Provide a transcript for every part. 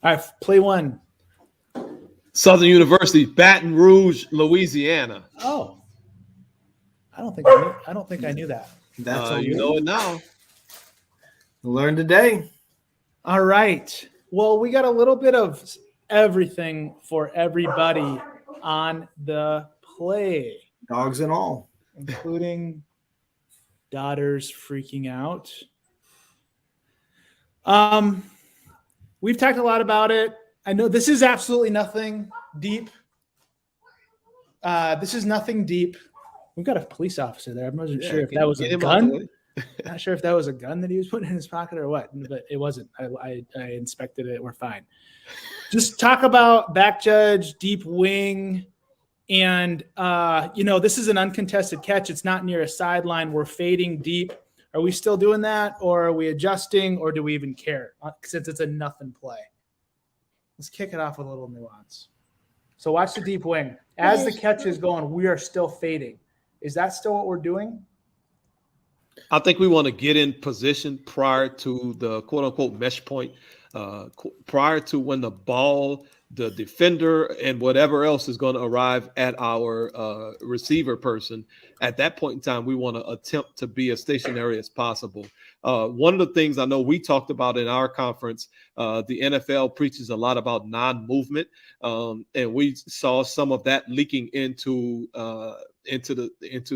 All right, play one. Southern University, Baton Rouge, Louisiana. Oh, I don't think I knew that. That's all You know it now. Learn today. All right. Well, we got a little bit of everything for everybody on the play, Dogs and all. including daughters freaking out. We've talked a lot about it. I know this is absolutely nothing deep. This is nothing deep. We've got a police officer there. I wasn't sure if that was a gun. Not sure if that was a gun that he was putting in his pocket or what, but it wasn't. I inspected it. We're fine. Just talk about back judge, deep wing, and this is an uncontested catch. It's not near a sideline. We're fading deep. Are we still doing that, or are we adjusting, or do we even care since it's a nothing play? Let's kick it off with a little nuance. So watch the deep wing. As the catch is going, we are still fading. Is that still what we're doing? I think we want to get in position prior to the quote-unquote mesh point, prior to when the ball, the defender, and whatever else is going to arrive at our receiver person. At that point in time, we want to attempt to be as stationary as possible. One of the things I know we talked about in our conference, the NFL preaches a lot about non-movement, and we saw some of that leaking into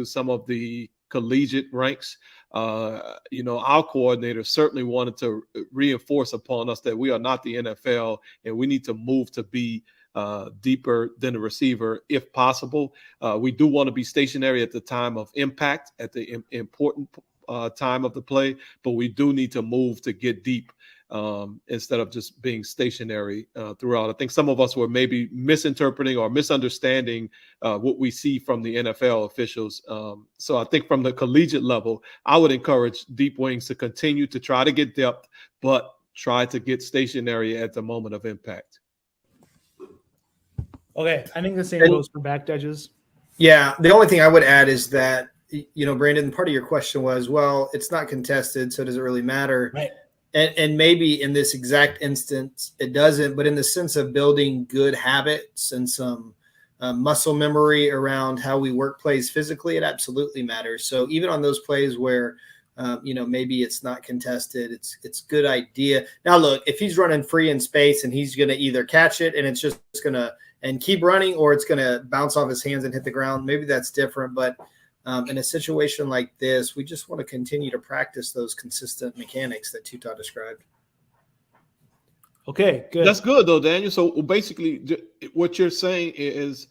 some of the collegiate ranks. Our coordinator certainly wanted to reinforce upon us that we are not the NFL and we need to move to be deeper than the receiver if possible. We do want to be stationary at the time of impact, at the important time of the play, but we do need to move to get deep instead of just being stationary throughout. I think some of us were maybe misinterpreting or misunderstanding what we see from the NFL officials. So I think from the collegiate level, I would encourage deep wings to continue to try to get depth, but try to get stationary at the moment of impact. Okay, I think the same goes for back judges. Yeah, the only thing I would add is that, Brandon, part of your question was, well, it's not contested, so does it really matter? Right. And maybe in this exact instance, it doesn't, but in the sense of building good habits and some muscle memory around how we work plays physically, it absolutely matters. So even on those plays where, maybe it's not contested, it's good idea. Now, look, if he's running free in space and he's going to either catch it and it's just going to and keep running, or it's going to bounce off his hands and hit the ground, maybe that's different. But in a situation like this, we just want to continue to practice those consistent mechanics that Tuta described. Okay, good. That's good, though, Daniel. So basically what you're saying is,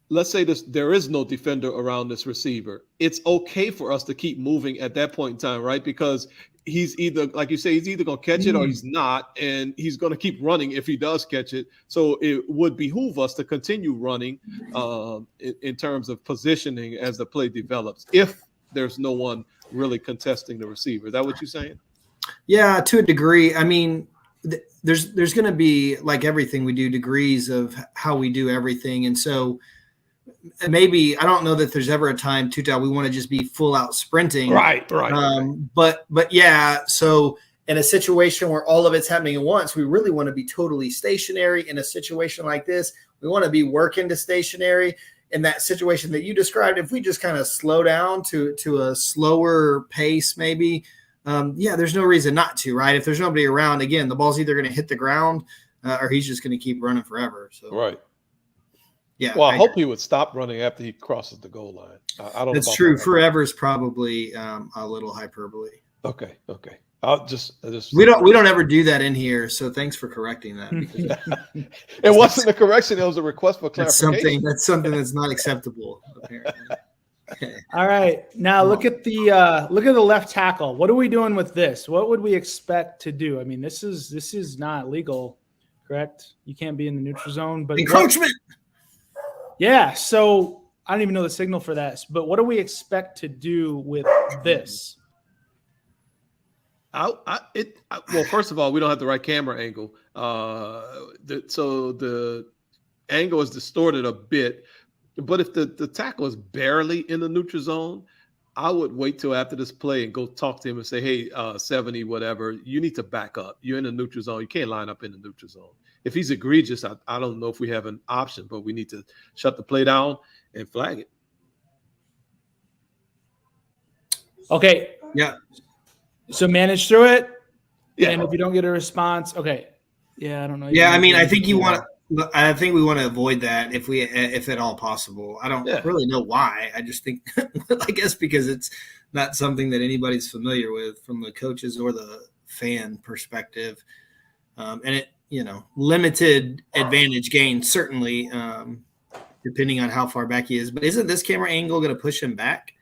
let's say there is no defender around this receiver. It's okay for us to keep moving at that point in time, right? Because he's either, like you say, he's either going to catch it or he's not, and he's going to keep running if he does catch it. So it would behoove us to continue running in terms of positioning as the play develops, if there's no one really contesting the receiver. Is that what you're saying? Yeah, to a degree. I mean, there's going to be, like everything we do, degrees of how we do everything. And so maybe, I don't know that there's ever a time, Tuta, we want to just be full out sprinting. Right. But yeah, so in a situation where all of it's happening at once, we really want to be totally stationary. In a situation like this, we want to be working to stationary. In that situation that you described, if we just kind of slow down to a slower pace, maybe, there's no reason not to, right? If there's nobody around, again, the ball's either going to hit the ground or he's just going to keep running forever. So right. Yeah. Well, I hope he would stop running after he crosses the goal line. I don't know. That's true. Forever is probably a little hyperbole. Okay. I'll just we don't ever do that in here. So thanks for correcting that. Because it wasn't a correction. It was a request for clarification. That's something that's not acceptable, apparently. All right. Now look at the left tackle. What are we doing with this? What would we expect to do? I mean, this is not legal, correct? You can't be in the neutral zone, but encroachment. Yeah, so I don't even know the signal for that. But what do we expect to do with this? Well, first of all, we don't have the right camera angle. So the angle is distorted a bit. But if the tackle is barely in the neutral zone, I would wait till after this play and go talk to him and say, hey, 70, whatever, you need to back up. You're in the neutral zone. You can't line up in the neutral zone. If he's egregious, I don't know if we have an option, but we need to shut the play down and flag it. Okay. Yeah. So manage through it. Yeah. And if you don't get a response, okay. Yeah, I don't know. Yeah, I mean, I think we want to avoid that if at all possible. I don't really know why. I just think, I guess, because it's not something that anybody's familiar with from the coaches or the fan perspective, and it, limited advantage gain certainly, depending on how far back he is. But isn't this camera angle going to push him back?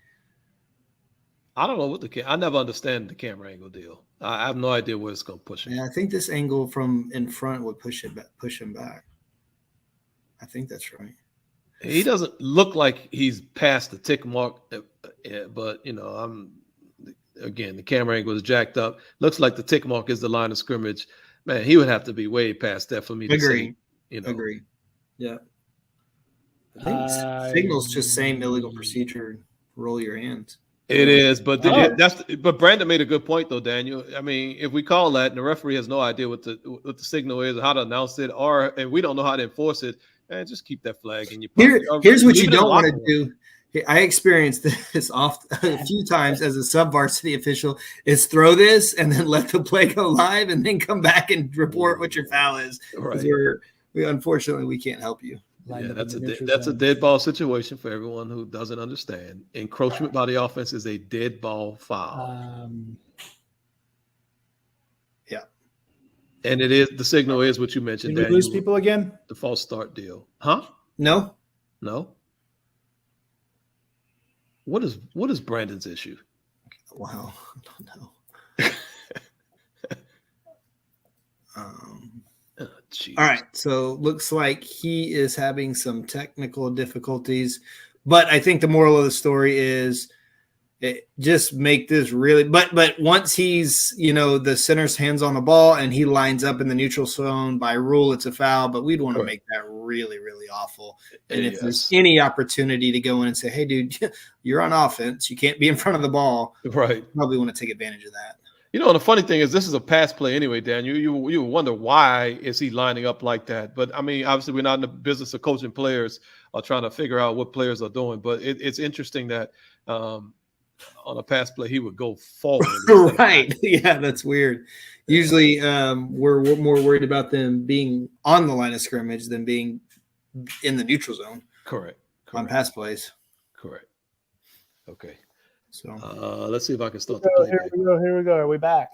I don't know what I never understand the camera angle deal. I have no idea where it's going to push him. Yeah, I think this angle from in front would push him back. I think that's right. He doesn't look like he's past the tick mark, but again, the camera angle is jacked up. Looks like the tick mark is the line of scrimmage. Man, he would have to be way past that for me to say. Agree. Yeah. I think signals just saying illegal procedure. Roll your hands. It is, but but Brandon made a good point though, Daniel. I mean, if we call that and the referee has no idea what the signal is, or how to announce it, and we don't know how to enforce it, man, just keep that flag in your pocket. Here's what you don't want to do. I experienced this a few times as a sub-varsity official, is throw this and then let the play go live and then come back and report what your foul is. Right. Unfortunately, we can't help you. Yeah, that's a dead ball situation for everyone who doesn't understand. Encroachment by the offense is a dead ball foul. Yeah. And the signal is what you mentioned. Did we lose people again? The false start deal. Huh? No. What is Brandon's issue? Wow. I don't know. All right. So looks like he is having some technical difficulties, but I think the moral of the story is just make this really, but once he's, the center's hands on the ball and he lines up in the neutral zone, by rule, it's a foul, but we'd want to make that really, really awful. And if there's any opportunity to go in and say, hey, dude, you're on offense, you can't be in front of the ball. Right. Probably want to take advantage of that. And the funny thing is, this is a pass play anyway, Dan. You wonder why is he lining up like that? But I mean, obviously, we're not in the business of coaching players or trying to figure out what players are doing. But it's interesting that on a pass play, he would go forward. Right? Yeah, that's weird. Usually, we're more worried about them being on the line of scrimmage than being in the neutral zone. Correct. On pass plays. Correct. Okay. So let's see if I can start the play. Here we go. Are we back?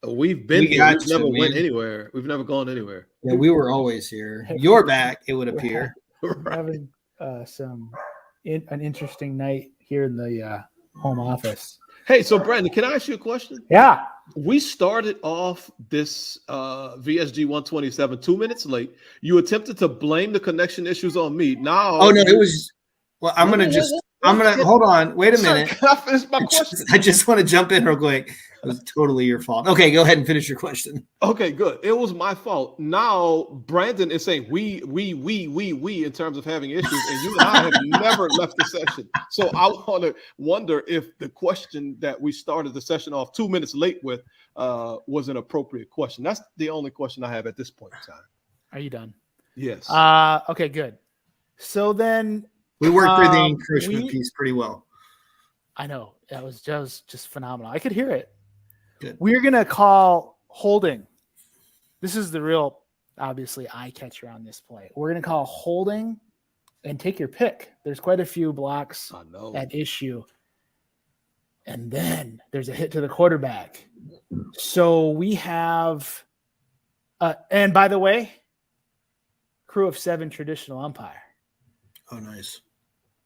We've been here. We've never went anywhere. We've never gone anywhere. Yeah, we were always here. You're back, it would appear. We're having an interesting night here in the home office. Hey, so Brandon, can I ask you a question? Yeah. We started off this VSG 127 2 minutes late. You attempted to blame the connection issues on me. Now, oh no, it was. Well, I'm gonna hold on. Wait a minute. Can I finish my question? I just want to jump in real quick. It was totally your fault. Okay, go ahead and finish your question. Okay, good. It was my fault. Now Brandon is saying we in terms of having issues, and you and I have never left the session. So I want to wonder if the question that we started the session off 2 minutes late with was an appropriate question. That's the only question I have at this point in time. Are you done? Yes. Okay, good. So then we worked through the encroachment piece pretty well. I know. That was just phenomenal. I could hear it. Good. We're going to call holding. This is the real, obviously, eye catcher on this play. We're going to call holding and take your pick. There's quite a few blocks at issue. And then there's a hit to the quarterback. So we have, and by the way, crew of 7 traditional umpire. Oh, nice.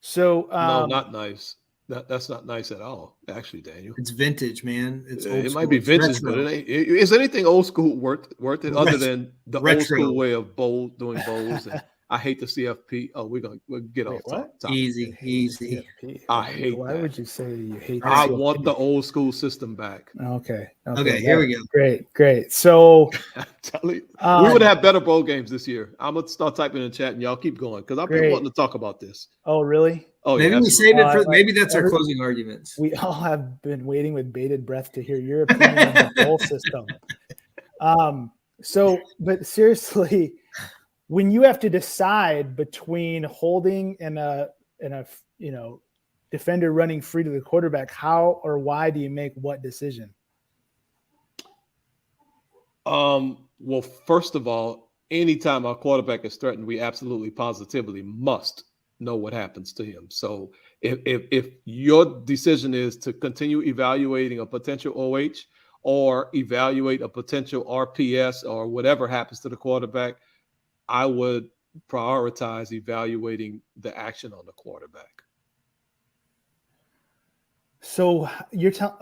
So no, not nice. That's not nice at all, actually, Daniel. It's vintage, man. It might be vintage, but it ain't. Is anything old school worth it other than the old school way of doing bowls I hate the CFP. Oh, we'll get off what? top. Easy. CFP. I hate Why that. would you say you hate the I CFP? want the old school system back. Okay. Here we go. Great. So I'm telling you, we would have better bowl games this year. I'm gonna start typing in the chat, and y'all keep going because I've been wanting to talk about this. Oh, really? Oh, maybe yeah, we saved it for. Maybe that's our closing arguments. We all have been waiting with bated breath to hear your opinion on the bowl system. So, but seriously, when you have to decide between holding and a defender running free to the quarterback, how or why do you make what decision? Well, first of all, anytime our quarterback is threatened, we absolutely positively must know what happens to him. So if your decision is to continue evaluating a potential OH or evaluate a potential RPS or whatever happens to the quarterback, I would prioritize evaluating the action on the quarterback. So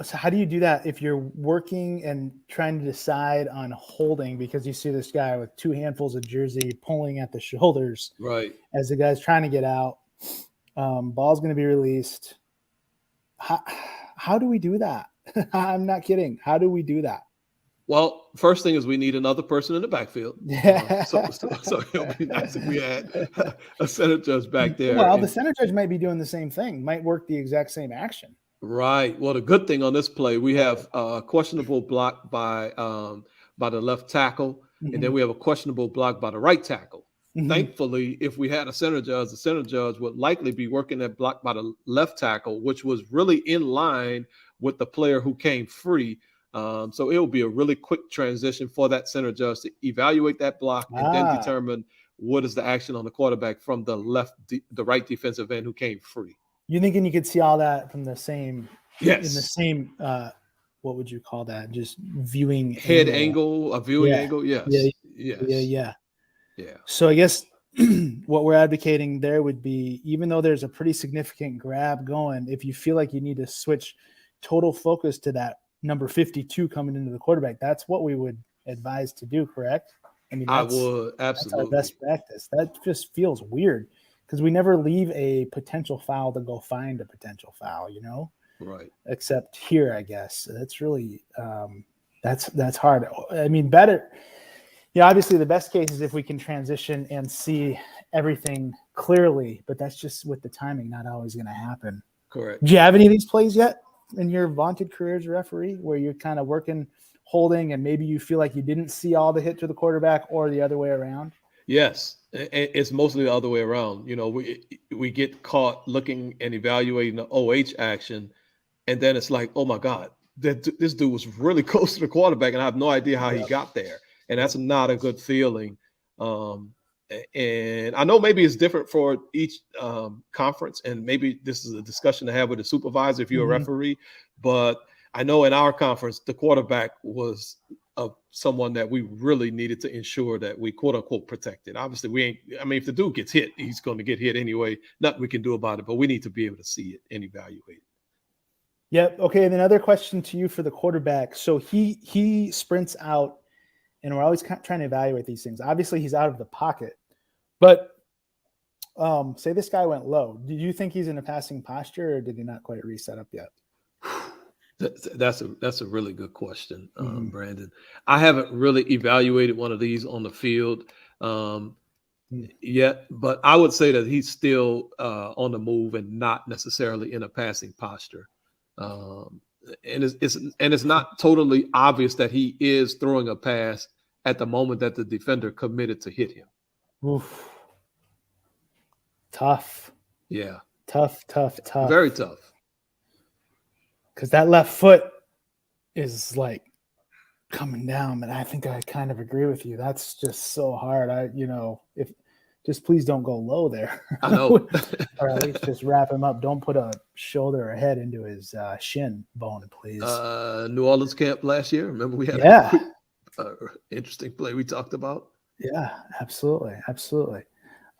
so how do you do that if you're working and trying to decide on holding because you see this guy with two handfuls of jersey pulling at the shoulders, right? As the guy's trying to get out, ball's going to be released. How do we do that? I'm not kidding. How do we do that? Well, first thing is we need another person in the backfield. So it'll be nice if we had a center judge back there. Well, the center judge might be doing the same thing, might work the exact same action. Right. Well, the good thing on this play, we have a questionable block by the left tackle, and then we have a questionable block by the right tackle. Thankfully, if we had a center judge, the center judge would likely be working that block by the left tackle, which was really in line with the player who came free. So it will be a really quick transition for that center judge to evaluate that block and then determine what is the action on the quarterback from the right defensive end who came free. You're thinking you could see all that from the same, yes, in the same, what would you call that? Just viewing head angle, a viewing angle. Yes. Yeah. So I guess what we're advocating there would be, even though there's a pretty significant grab going, if you feel like you need to switch total focus to that number 52 coming into the quarterback, that's what we would advise to do, correct? I mean, I would absolutely. That's our best practice. That just feels weird because we never leave a potential foul to go find a potential foul, Right. Except here, I guess. That's really that's hard. I mean, better. Obviously the best case is if we can transition and see everything clearly, but that's just with the timing not always going to happen. Correct. Do you have any of these plays yet in your vaunted career as a referee where you're kind of working, holding, and maybe you feel like you didn't see all the hit to the quarterback or the other way around? Yes, it's mostly the other way around. We get caught looking and evaluating the OH action, and then it's like, oh my God, this dude was really close to the quarterback, and I have no idea how he got there, and that's not a good feeling. And I know maybe it's different for each conference, and maybe this is a discussion to have with the supervisor if you're a referee. But I know in our conference, the quarterback was someone that we really needed to ensure that we quote unquote protected. Obviously, if the dude gets hit, he's going to get hit anyway. Nothing we can do about it, but we need to be able to see it and evaluate it. Yep. Okay. And another question to you for the quarterback. So he sprints out, and we're always trying to evaluate these things. Obviously, he's out of the pocket, but say this guy went low. Do you think he's in a passing posture, or did he not quite reset up yet? That's a really good question, Brandon. I haven't really evaluated one of these on the field yet, but I would say that he's still on the move and not necessarily in a passing posture. And it's not totally obvious that he is throwing a pass at the moment that the defender committed to hit him. Oof. Tough. Yeah. Tough. Very tough. Because that left foot is like coming down, but I think I kind of agree with you. That's just so hard. If just please don't go low there. I know. Or at least just wrap him up. Don't put a shoulder or head into his shin bone, please. New Orleans camp last year. Remember we had interesting play we talked about. Yeah, absolutely.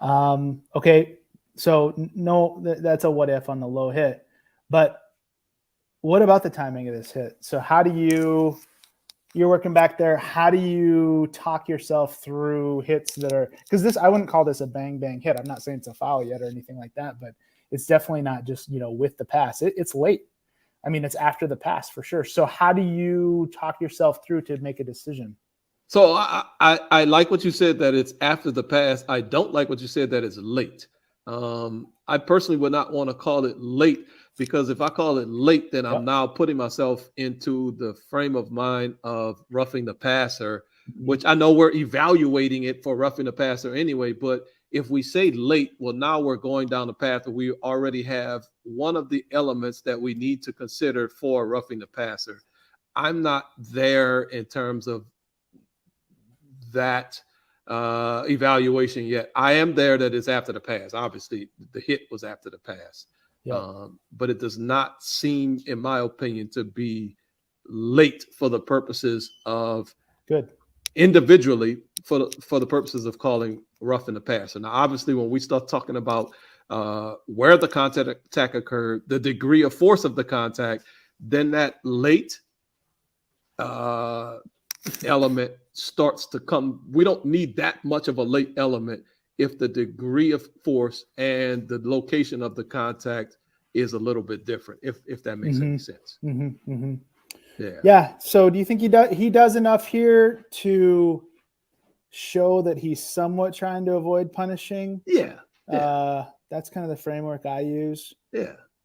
Okay, so no, that's a what if on the low hit, but what about the timing of this hit? So how do you you're working back there. How do you talk yourself through hits that are, because this, I wouldn't call this a bang bang hit. I'm not saying it's a foul yet or anything like that, but it's definitely not just, with the pass. It's late. I mean, it's after the pass for sure. So how do you talk yourself through to make a decision? So I like what you said that it's after the pass. I don't like what you said that it's late. I personally would not want to call it late, because if I call it late, then I'm now putting myself into the frame of mind of roughing the passer, which I know we're evaluating it for roughing the passer anyway. But if we say late, well, now we're going down the path that we already have one of the elements that we need to consider for roughing the passer. I'm not there in terms of that evaluation yet. I am there that it's after the pass. Obviously, the hit was after the pass. But it does not seem, in my opinion, to be late for the purposes of individually for the purposes of calling roughing the passer. Now, obviously, when we start talking about where the contact occurred, the degree of force of the contact, then that late element starts to come. We don't need that much of a late element if the degree of force and the location of the contact is a little bit different, if that makes any sense. Yeah. So do you think he does enough here to show that he's somewhat trying to avoid punishing? That's kind of the framework I use.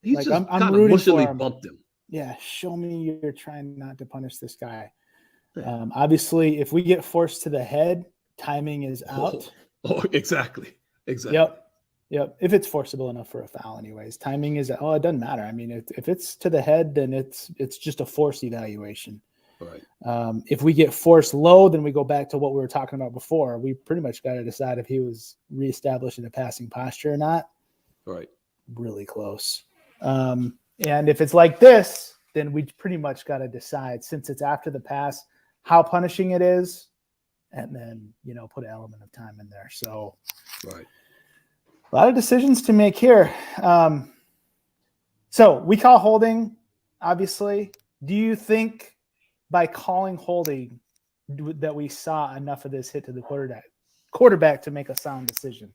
He's like, just I'm rooting for him. bumped him. Show me you're trying not to punish this guy. Obviously, if we get forced to the head, timing is out. Exactly. Yep. If it's forcible enough for a foul, anyways, timing is. It doesn't matter. I mean, if it's to the head, then it's just a force evaluation. Right. If we get force low, then we go back to what we were talking about before. We pretty much got to decide if he was reestablishing a passing posture or not. Right. Really close. And if it's like this, then we pretty much got to decide, since it's after the pass, how punishing it is, and then, put an element of time in there. So right. A lot of decisions to make here. So we call holding, obviously. Do you think by calling holding that we saw enough of this hit to the quarterback to make a sound decision?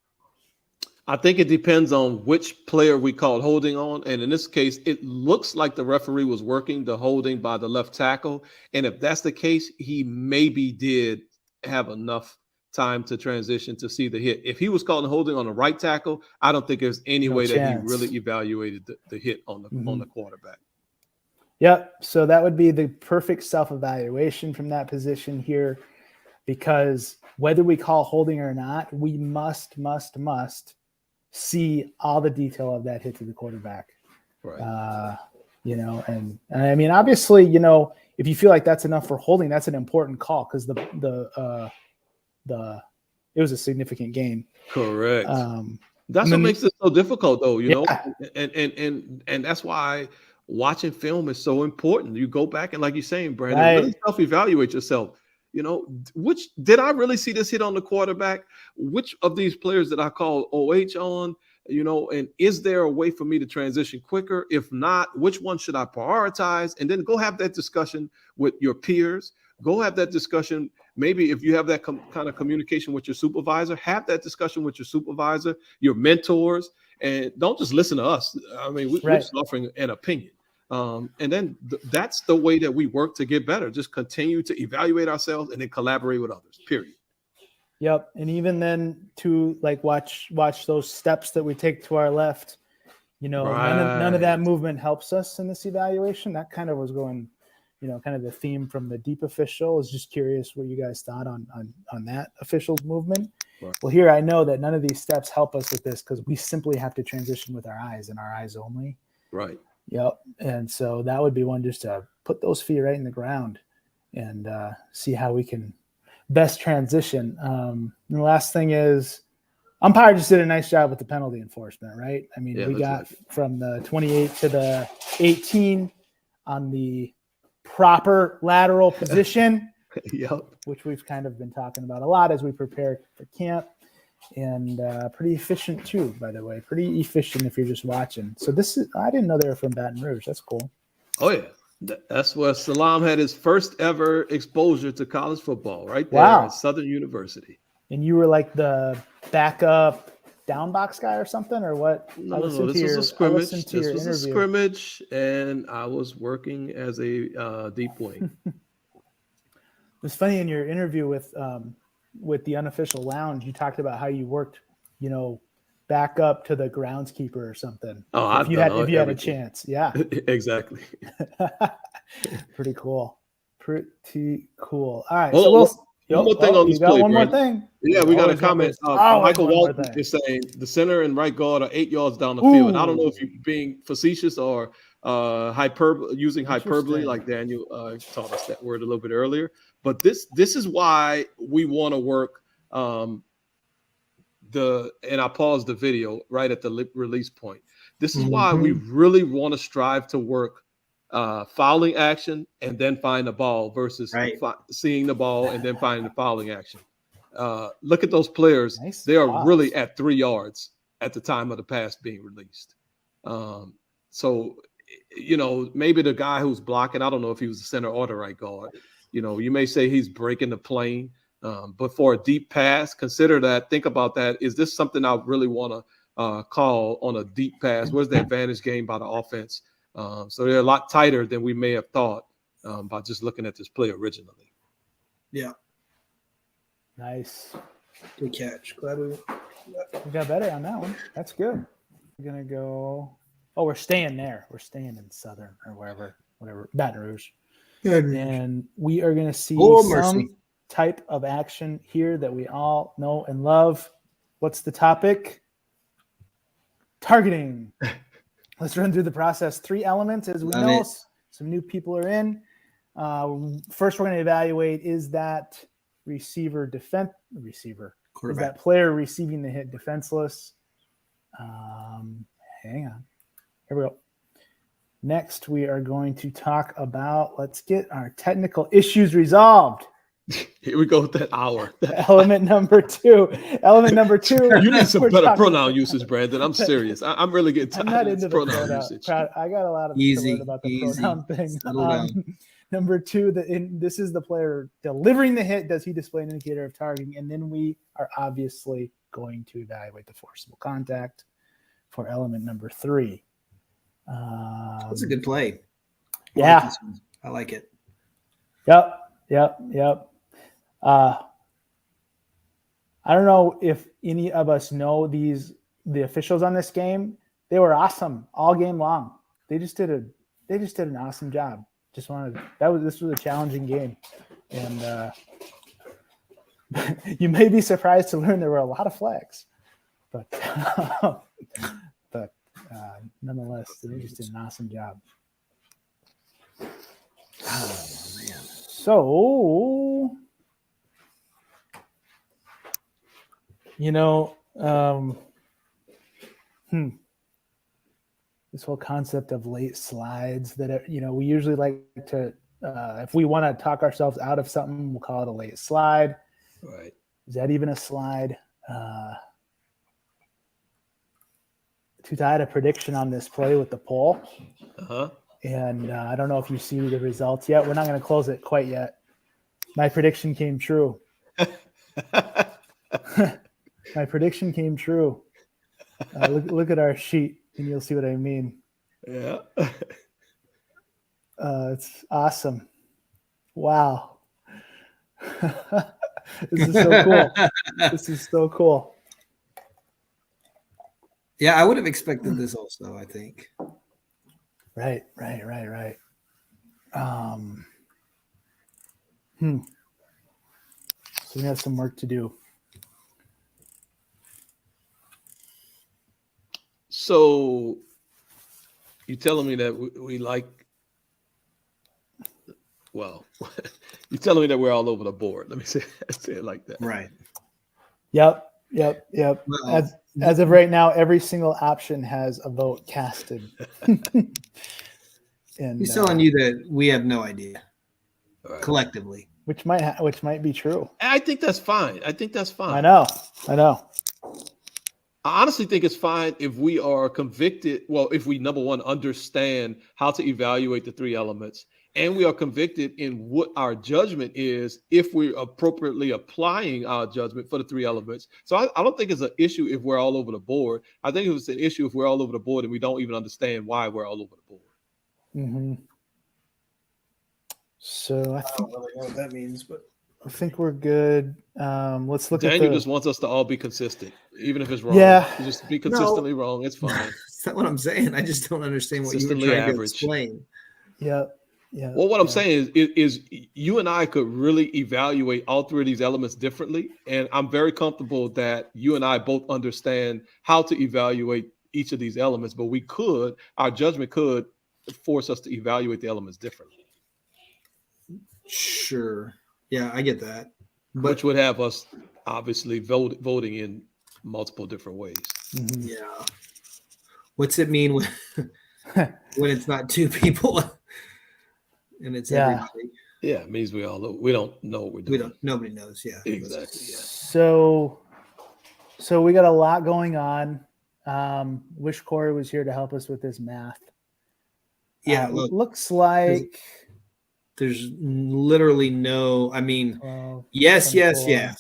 I think it depends on which player we called holding on. And in this case, it looks like the referee was working the holding by the left tackle. And if that's the case, he maybe did have enough time to transition to see the hit. If he was calling holding on the right tackle, I don't think there's any way that he really evaluated the hit on the quarterback. Yep. So that would be the perfect self-evaluation from that position here, because whether we call holding or not, we must see all the detail of that hit to the quarterback. Right. And I mean, obviously, if you feel like that's enough for holding, that's an important call, because it was a significant gain. Correct. That's what makes it so difficult, though, and that's why watching film is so important. You go back and, like you're saying, Brandon, really self-evaluate yourself. Which did I really see this hit on the quarterback? Which of these players did I call OH on? And is there a way for me to transition quicker? If not, which one should I prioritize? And then go have that discussion with your peers. Go have that discussion. Maybe if you have that kind of communication with your supervisor, have that discussion with your supervisor, your mentors, and don't just listen to us. I mean, we're just offering an opinion. And then that's the way that we work to get better. Just continue to evaluate ourselves and then collaborate with others, period. Yep. And even then to watch those steps that we take to our left, none of that movement helps us in this evaluation. That kind of was going, kind of the theme from the deep official. I was just curious what you guys thought on that official's movement. Right. Well, here I know that none of these steps help us with this, because we simply have to transition with our eyes and our eyes only. Right. Yep. And so that would be one, just to put those feet right in the ground and see how we can best transition. And the last thing is, umpire just did a nice job with the penalty enforcement, right? I mean, we got from the 28 to the 18 on the proper lateral position, which we've kind of been talking about a lot as we prepare for camp. And pretty efficient too, by the way. Pretty efficient if you're just watching. So I didn't know they were from Baton Rouge. That's cool. Oh yeah. That's where Salam had his first ever exposure to college football, right there Wow. at Southern University. And you were like the backup down box guy or something, or what? No. This was a scrimmage. This was a scrimmage, and I was working as a deep wing. It was funny in your interview with the Unofficial Lounge, you talked about how you worked, back up to the groundskeeper or something. Oh, if you had a chance. Yeah. Exactly. Pretty cool. All right. Well, one more thing on this play, one more thing. Yeah, we got a comment. Michael Walton is saying the center and right guard are 8 yards down the field. And I don't know if you're being facetious or using hyperbole, like Daniel taught us that word a little bit earlier. But this is why we want to work and I paused the video right at the release point. This is why we really want to strive to work fouling action and then find the ball versus seeing the ball and then finding the fouling action. Look at those players. Nice. They are really at 3 yards at the time of the pass being released. So, maybe the guy who's blocking, I don't know if he was the center or the right guard. You may say he's breaking the plane, but for a deep pass, consider that. Think about that. Is this something I really want to call on a deep pass? Where's the advantage gained by the offense? So they're a lot tighter than we may have thought by just looking at this play originally. Yeah. Nice. Good catch. Glad we got better on that one. That's good. We're going to go. Oh, we're staying there. We're staying in Southern or whatever, Baton Rouge. And we are going to see some type of action here that we all know and love. What's the topic? Targeting. Let's run through the process. 3 elements, as we know. Some new people are in. First, we're going to evaluate, is that is that player receiving the hit defenseless? Hang on. Here we go. Next, we are going to talk about, let's get our technical issues resolved. Here we go with that hour. Element number two. You need some better pronoun usage, Brandon. I'm serious. I'm really getting tired of this pronoun usage. I got a lot of easy about the pronoun thing. Number 2, this is the player delivering the hit. Does he display an indicator of targeting? And then we are obviously going to evaluate the forcible contact for element number 3. That's a good play. Yeah. I like it. Yep. I don't know if any of us know the officials on this game. They were awesome all game long. They just did an awesome job. This was a challenging game, and you may be surprised to learn there were a lot of flags, but nonetheless, they just did an awesome job. Oh man! So, this whole concept of late slides that, we usually like to, if we want to talk ourselves out of something, we'll call it a late slide. Right. Is that even a slide? Tuta had a prediction on this play with the poll. Uh-huh. And I don't know if you see the results yet. We're not going to close it quite yet. My prediction came true. My prediction came true. Look at our sheet, and you'll see what I mean. Yeah. It's awesome. Wow. This is so cool. This is so cool. Yeah, I would have expected this also, I think. Right. So we have some work to do. So you're telling me that we like, well, you're telling me that we're all over the board. Let me say it like that. Right. Yep. Well, As of right now, every single option has a vote casted. And he's telling you that we have no idea collectively, which might be true. I think that's fine. I know. I honestly think it's fine if we are convicted. Well, if we, number one, understand how to evaluate the three elements, and we are convicted in what our judgment is if we're appropriately applying our judgment for the three elements. So I don't think it's an issue if we're all over the board. I think it's an issue if we're all over the board and we don't even understand why we're all over the board. Mm-hmm. So I don't really know what that means, but I think we're good. Let's look Daniel at just wants us to all be consistent, even if it's wrong. Yeah. Just be consistently wrong. It's fine. That's not what I'm saying. I just don't understand what you were Consistently trying average. to explain. Yeah. Yeah. Well, what I'm saying is you and I could really evaluate all three of these elements differently. And I'm very comfortable that you and I both understand how to evaluate each of these elements, but our judgment could force us to evaluate the elements differently. Sure. Yeah, I get that. Which would have us obviously voting in multiple different ways. Mm-hmm. Yeah. What's it mean when when it's not two people and it's everybody? Yeah, it means we don't know what we're doing. Nobody knows. Yeah. Exactly. Yeah. So we got a lot going on. Wish Corey was here to help us with this math. Yeah. Looks like there's literally no, I mean, 12, yes, 24.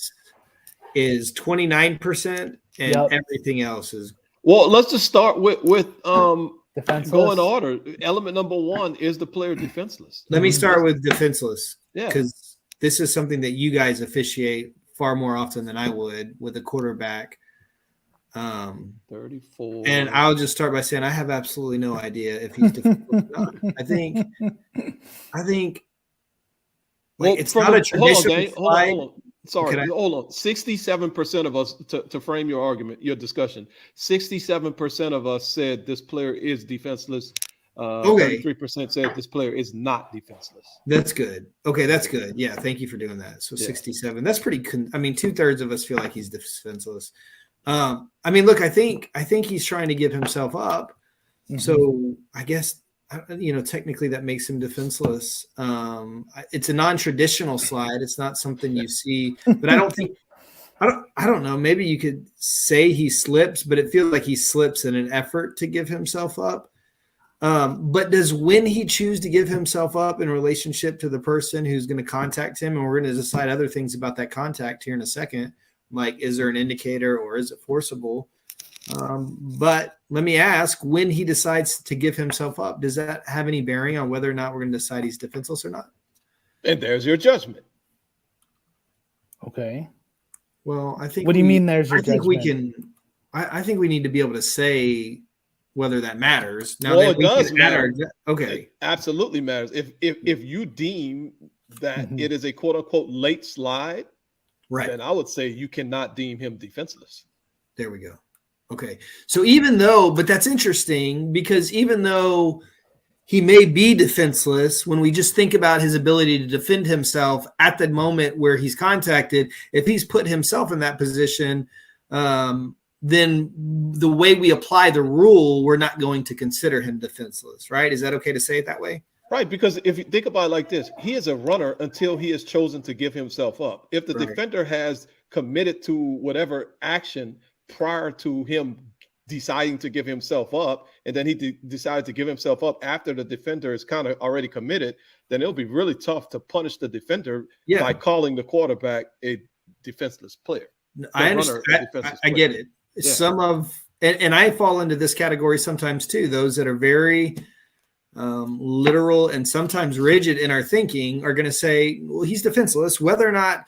is 29%, and everything else is. Well, let's just start with defenseless. go in order. Element number one is the player defenseless. Let me start with defenseless. Yeah. Because this is something that you guys officiate far more often than I would with a quarterback. 34. And I'll just start by saying I have absolutely no idea if he's defenseless or not. I think like, it's not a traditional slide. Hold on. Sorry, hold on. 67% of us, to frame your argument, your discussion, 67% of us said this player is defenseless. 33% said this player is not defenseless. That's good. Okay, that's good. Yeah, thank you for doing that. So 67. That's pretty. 2/3 of us feel like he's defenseless. I mean, look, I think he's trying to give himself up. Mm-hmm. So I guess technically that makes him defenseless. It's a non-traditional slide. It's not something you see, but I don't know. Maybe you could say he slips, but it feels like he slips in an effort to give himself up. But does when he choose to give himself up in relationship to the person who's going to contact him, and we're going to decide other things about that contact here in a second, like is there an indicator or is it forcible? But let me ask, when he decides to give himself up, does that have any bearing on whether or not we're going to decide he's defenseless or not? And there's your judgment. Okay. Well, I think. What do you mean there's your judgment? We can. I think we need to be able to say whether that matters. Now well, that it does matter. Okay. It absolutely matters. If you deem that it is a quote unquote late slide, right, then I would say you cannot deem him defenseless. There we go. Okay. So but that's interesting because even though he may be defenseless, when we just think about his ability to defend himself at the moment where he's contacted, if he's put himself in that position, then the way we apply the rule, we're not going to consider him defenseless, right? Is that okay to say it that way? Right, because if you think about it like this, he is a runner until he has chosen to give himself up. If the defender has committed to whatever action prior to him deciding to give himself up, and then he decided to give himself up after the defender is kind of already committed, then it'll be really tough to punish the defender by calling the quarterback a defenseless player. I understand. I get it. Yeah. And I fall into this category sometimes too. Those that are very literal and sometimes rigid in our thinking are going to say, well, he's defenseless. Whether or not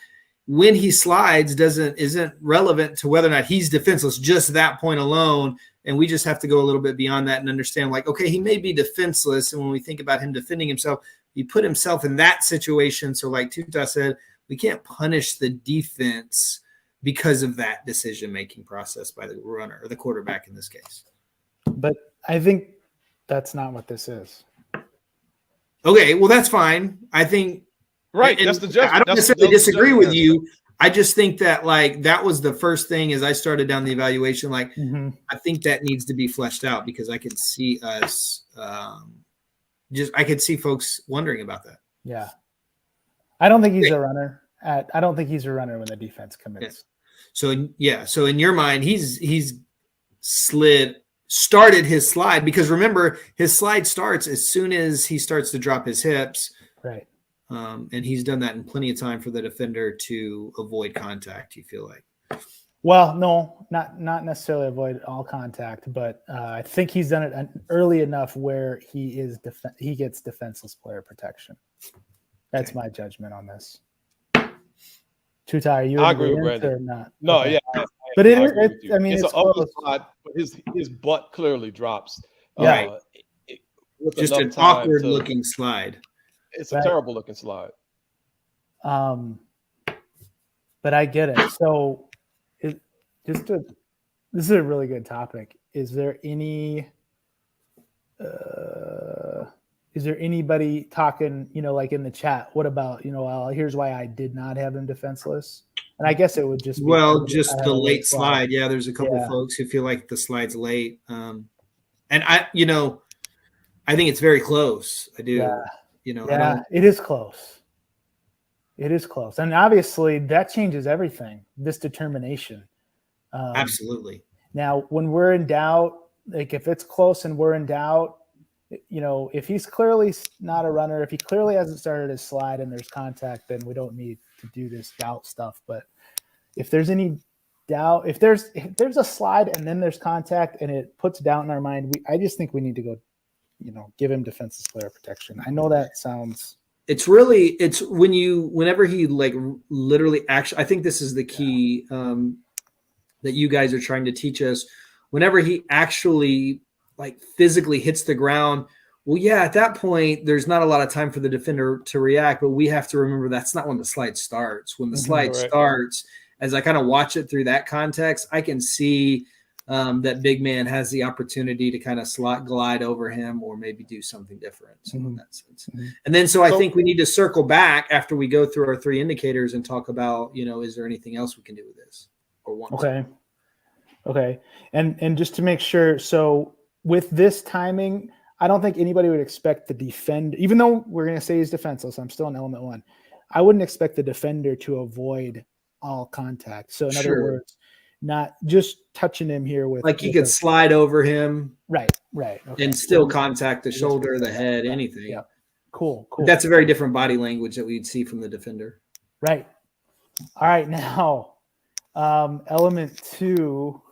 when he slides isn't relevant to whether or not he's defenseless, just that point alone. And we just have to go a little bit beyond that and understand, like, okay, he may be defenseless. And when we think about him defending himself, he put himself in that situation. So like Tuta said, we can't punish the defense because of that decision-making process by the runner or the quarterback in this case. But I think that's not what this is. Okay, well, that's fine. I think that's the judgment. I don't necessarily disagree with you. I just think that that was the first thing as I started down the evaluation. I think that needs to be fleshed out because I could see us I could see folks wondering about that. Yeah, I don't think he's a runner. I don't think he's a runner when the defense commits. Yeah. So in your mind, he's started his slide, because remember, his slide starts as soon as he starts to drop his hips. Right. And he's done that in plenty of time for the defender to avoid contact, you feel like? Well, no, not necessarily avoid all contact, but I think he's done it early enough where he gets defenseless player protection. That's my judgment on this. Tutai, are you I agree with agreeant Brandon. or not? No, Okay. yeah, But I agree with you. I mean, it's it's an ugly close. slide, but his butt clearly drops. Yeah. With Just enough an time awkward looking slide. It's a Right. terrible looking slide. But I get it. So this is a really good topic. Is there anybody talking, like in the chat, what about, well, here's why I did not have him defenseless? And I guess it would just be just the late slide. Yeah, there's a couple folks who feel like the slide's late. And I think it's very close. I do. Yeah. It is close. It is close. And obviously that changes everything, this determination. Absolutely. Now, when we're in doubt, like if it's close and we're in doubt, if he's clearly not a runner, if he clearly hasn't started his slide and there's contact, then we don't need to do this doubt stuff. But if there's any doubt, if there's a slide and then there's contact and it puts doubt in our mind, I just think we need to go, give him defenseless player protection. I know that sounds. It's whenever he like literally actually, I think this is the key that you guys are trying to teach us. Whenever he actually like physically hits the ground, well, yeah, at that point, there's not a lot of time for the defender to react, but we have to remember that's not when the slide starts. When the slide starts, as I kind of watch it through that context, I can see that big man has the opportunity to kind of glide over him or maybe do something different. So in that sense. And then, so I think we need to circle back after we go through our three indicators and talk about, is there anything else we can do with this or want to? Okay. And just to make sure, so with this timing, I don't think anybody would expect the defender, even though we're going to say he's defenseless, I'm still in element one. I wouldn't expect the defender to avoid all contact. So in other words, not just touching him here with like he could slide over him. Right. Okay. And still contact the shoulder, the head, anything. Yeah. Cool. That's a very different body language that we'd see from the defender. Right. All right. Now, element two.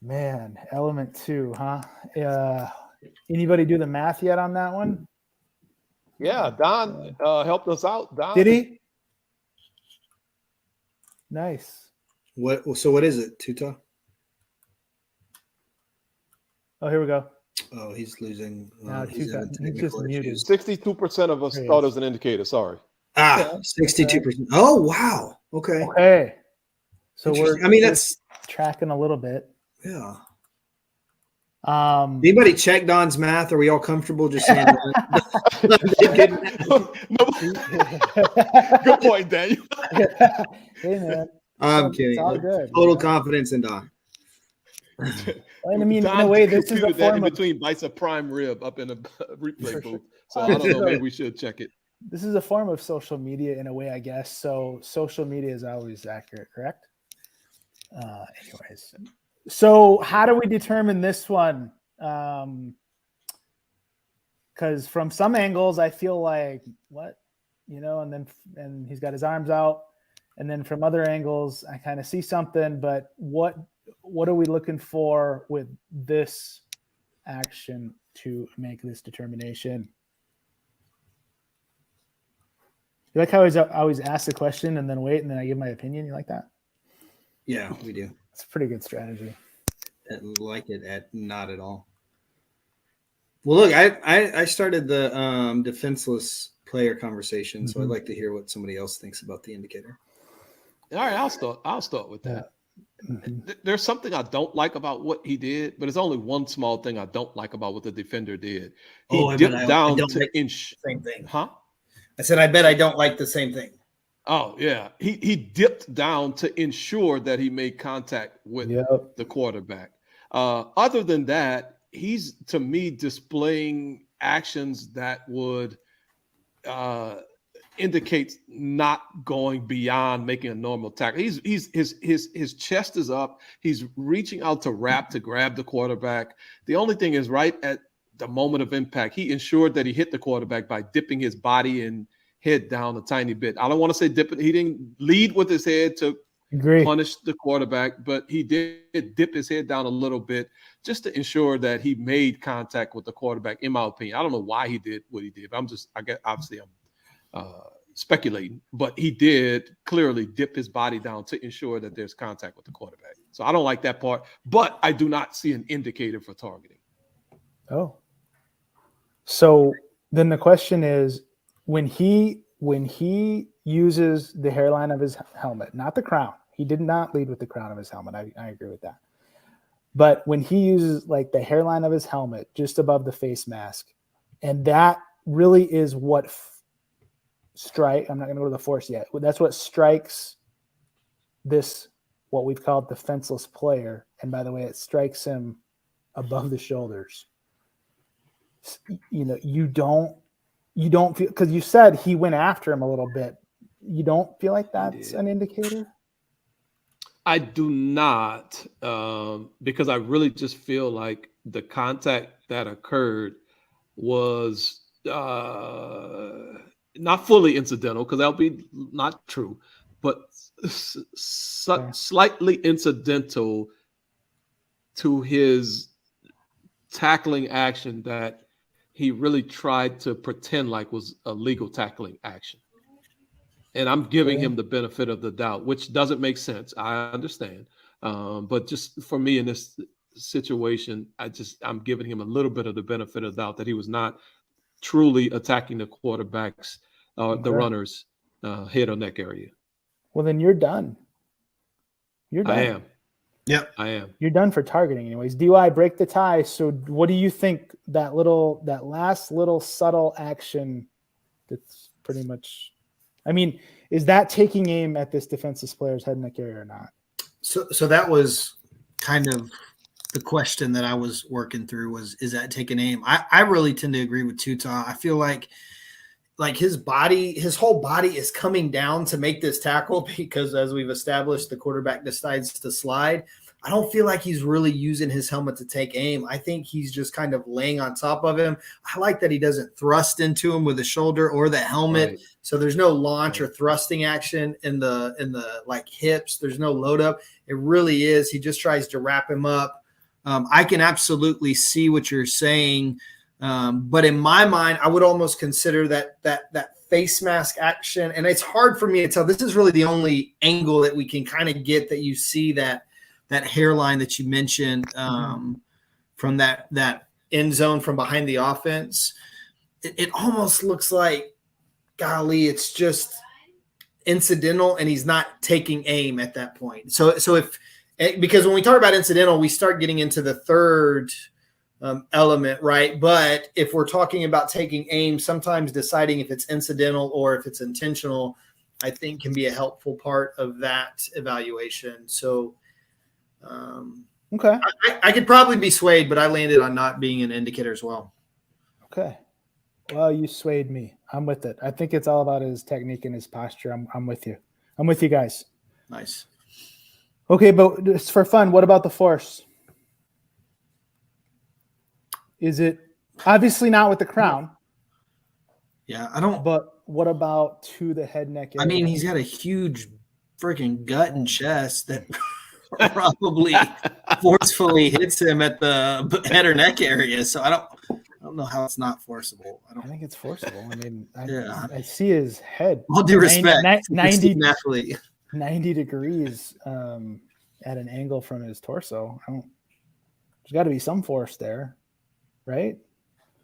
Man, element two, huh? Anybody do the math yet on that one? Yeah, Don helped us out. Don, did he? Nice. So what is it, Tuta? Oh, here we go. Oh, he's losing. He's just muted. 62% of us thought it was an indicator. Sorry. 62%. Oh, wow. Okay. Okay. So that's tracking a little bit. Yeah. Anybody check Don's math? Are we all comfortable just saying Good point, Daniel. Hey, man. I'm kidding. It's all good. Total confidence in Don. I mean, in a way, this is a form of between bites of prime rib up in the replay booth. So I don't know. Maybe we should check it. This is a form of social media in a way, I guess. So social media is always accurate, correct? Anyways. So how do we determine this one? Because from some angles, I feel like what, and he's got his arms out, and then from other angles, I kind of see something. But what are we looking for with this action to make this determination? You like how I always ask the question and then wait and then I give my opinion? You like that? Yeah, we do. It's a pretty good strategy. I like it not at all. Well, look, I started the defenseless player conversation, so I'd like to hear what somebody else thinks about the indicator. All right, I'll start with that. There's something I don't like about what he did, but it's only one small thing I don't like about what the defender did. He dipped down to inch. Same thing. Huh? I said, I bet I don't like the same thing. Oh, yeah. He dipped down to ensure that he made contact with the quarterback. Other than that, he's, to me, displaying actions that would indicates not going beyond making a normal tackle. His chest is up. He's reaching out to grab the quarterback. The only thing is, right at the moment of impact, he ensured that he hit the quarterback by dipping his body and head down a tiny bit. I don't want to say dip it. He didn't lead with his head to punish the quarterback, but he did dip his head down a little bit just to ensure that he made contact with the quarterback, in my opinion. I don't know why he did what he did. I'm speculating, but he did clearly dip his body down to ensure that there's contact with the quarterback. So I don't like that part, but I do not see an indicator for targeting. Oh. So then the question is, when he uses the hairline of his helmet, not the crown, he did not lead with the crown of his helmet. I agree with that. But when he uses like the hairline of his helmet just above the face mask, and that really is what I'm not going to go to the force yet. That's what strikes this, what we've called defenseless player. And by the way, it strikes him above the shoulders. You know, you don't feel, because you said he went after him a little bit. You don't feel like that's an indicator? I do not, because I really just feel like the contact that occurred was not fully incidental, because that'll be not true, but slightly incidental to his tackling action that he really tried to pretend like was a legal tackling action. And I'm giving him the benefit of the doubt, which doesn't make sense. I understand. But just for me in this situation, I'm giving him a little bit of the benefit of the doubt that he was not truly attacking the quarterbacks, the runners' head or neck area. Well, then you're done. You're done. I am. Yep, I am. You're done for targeting anyways. DUI, break the tie. So what do you think that last little subtle action that's pretty much, I mean, is that taking aim at this defensive player's head and neck area or not? So that was kind of the question that I was working through was, is that taking aim? I really tend to agree with Tuta. I feel like his whole body is coming down to make this tackle because, as we've established, the quarterback decides to slide. I don't feel like he's really using his helmet to take aim. I think he's just kind of laying on top of him. I like that he doesn't thrust into him with the shoulder or the helmet. Right. So there's no launch or thrusting action in the like hips. There's no load up. It really is. He just tries to wrap him up. I can absolutely see what you're saying. But in my mind, I would almost consider that face mask action. And it's hard for me to tell. This is really the only angle that we can kind of get that you see that hairline that you mentioned from that end zone from behind the offense. It almost looks like, golly, it's just incidental and he's not taking aim at that point. So because when we talk about incidental, we start getting into the third element, right? But if we're talking about taking aim, sometimes deciding if it's incidental or if it's intentional, I think can be a helpful part of that evaluation. So okay, I could probably be swayed, but I landed on not being an indicator as well. Okay, well, you swayed me. I'm with it. I think it's all about his technique and his posture. I'm with you. I'm with you guys. Nice. Okay, but just for fun, what about the force? Is it obviously not with the crown? Yeah, I don't. But what about to the head neck area? I mean, he's got a huge freaking gut and chest that probably forcefully hits him at the head or neck area. So I don't know how it's not forceable. I think it's forceable. I mean, I see his head. All due respect, 90 degrees at an angle from his torso. There's got to be some force there, right?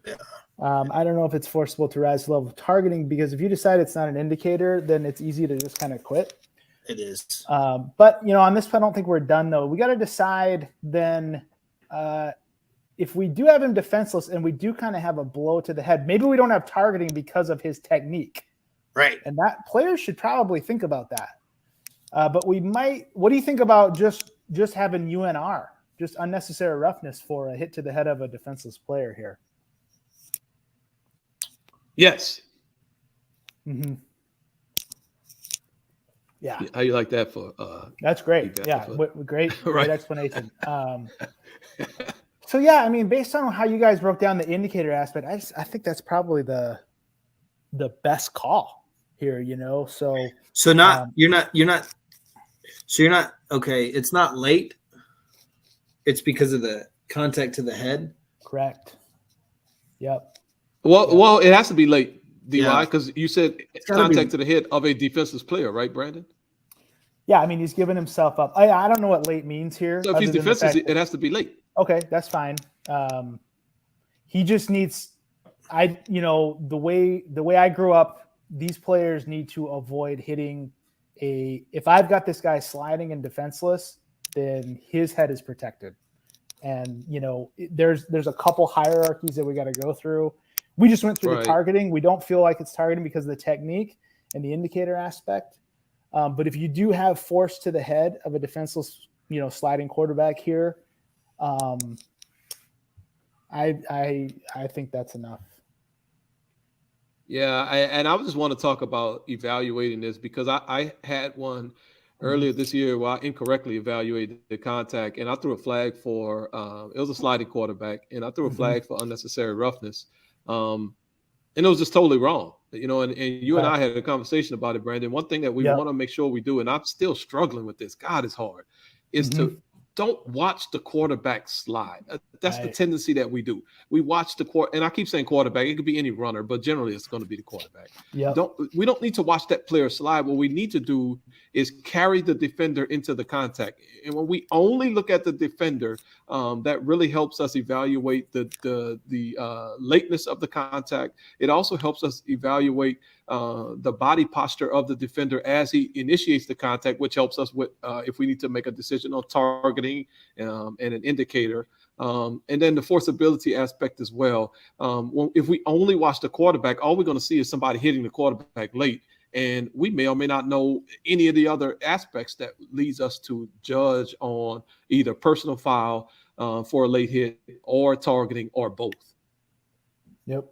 Yeah. I don't know if it's forcible to rise to level of targeting, because if you decide it's not an indicator, then it's easy to just kind of quit. It is. But, on this, I don't think we're done, though. We got to decide then if we do have him defenseless and we do kind of have a blow to the head, maybe we don't have targeting because of his technique. Right. And that players should probably think about that. But we might – what do you think about just having UNR, just unnecessary roughness for a hit to the head of a defenseless player here? Yes. Mm-hmm. Yeah. How you like that for? That's great. feedback Yeah. for- Great Right. explanation. So yeah, I mean, based on how you guys broke down the indicator aspect, I think that's probably the best call here, you know? So You're not okay. It's not late. It's because of the contact to the head. correct. Yep. Well, it has to be late, DY, Yeah. because you said gotta contact be- to the head of a defenseless player, right, Brandon? Yeah, I mean, he's giving himself up. I don't know what late means here. So if he's other than the defenseless, fact that- it has to be late. okay, that's fine. He just needs, the way I grew up, these players need to avoid hitting if I've got this guy sliding and defenseless, then his head is protected. And, there's a couple hierarchies that we got to go through. We just went through Right. the targeting. We don't feel like it's targeting because of the technique and the indicator aspect. But if you do have force to the head of a defenseless, sliding quarterback here, I think that's enough. Yeah, and I just want to talk about evaluating this because I had one earlier this year where I incorrectly evaluated the contact, and I threw a flag for it was a sliding quarterback, and I threw a flag for unnecessary roughness, and it was just totally wrong. And you and I had a conversation about it, Brandon. One thing that we want to make sure we do, and I'm still struggling with this, God, it's hard, is to don't watch the quarterback slide. That's the tendency that we do. We watch the and I keep saying quarterback. It could be any runner, but generally it's going to be the quarterback. We don't need to watch that player slide. What we need to do is carry the defender into the contact. And when we only look at the defender, that really helps us evaluate the lateness of the contact. It also helps us evaluate the body posture of the defender as he initiates the contact, which helps us with if we need to make a decision on targeting and an indicator. And then the forceability aspect as well. If we only watch the quarterback, all we're going to see is somebody hitting the quarterback late. And we may or may not know any of the other aspects that leads us to judge on either personal foul for a late hit or targeting or both. Yep.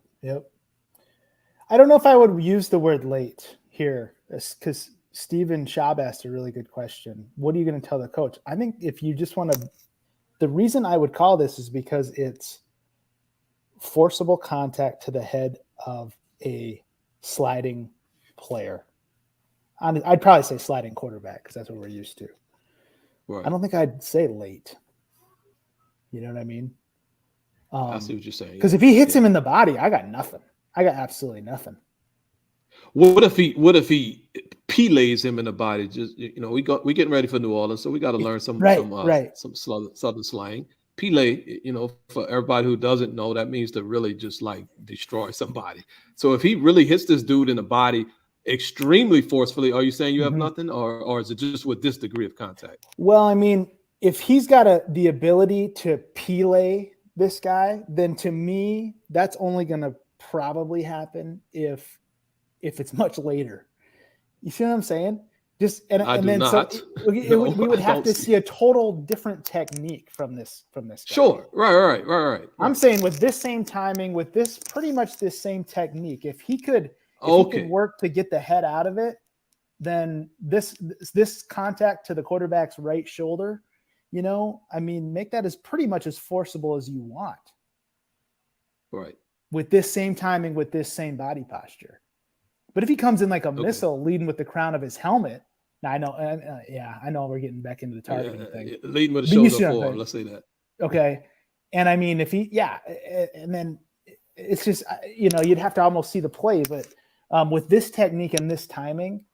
I don't know if I would use the word late here because Stephen Schaub asked a really good question. What are you going to tell the coach? I think if you just want to, the reason I would call this is because it's forcible contact to the head of a sliding player. I'd probably say sliding quarterback because that's what we're used to. Right. I don't think I'd say late. You know what I mean? I see what you're saying. Because if he hits him in the body, I got nothing. I got absolutely nothing. What if he P-lays him in the body? Just we getting ready for New Orleans, so we got to learn some southern slang. P-lay, for everybody who doesn't know, that means to really just like destroy somebody. So if he really hits this dude in the body extremely forcefully, are you saying you have nothing, or is it just with this degree of contact? Well, I mean, if he's got the ability to P-lay this guy, then to me, that's only going to probably happen if it's much later. You see what I'm saying? So we would have to see a total different technique from this guy. Sure. Right. I'm saying with this same timing, with this pretty much this same technique, if he could work to get the head out of it, then this contact to the quarterback's right shoulder, make that as pretty much as forcible as you want. Right. With this same timing, with this same body posture. But if he comes in like a missile leading with the crown of his helmet, now I know, I know we're getting back into the targeting thing. Leading with the shoulder forward, let's say that. Okay. And I mean, if and then it's just, you'd have to almost see the play, but with this technique and this timing,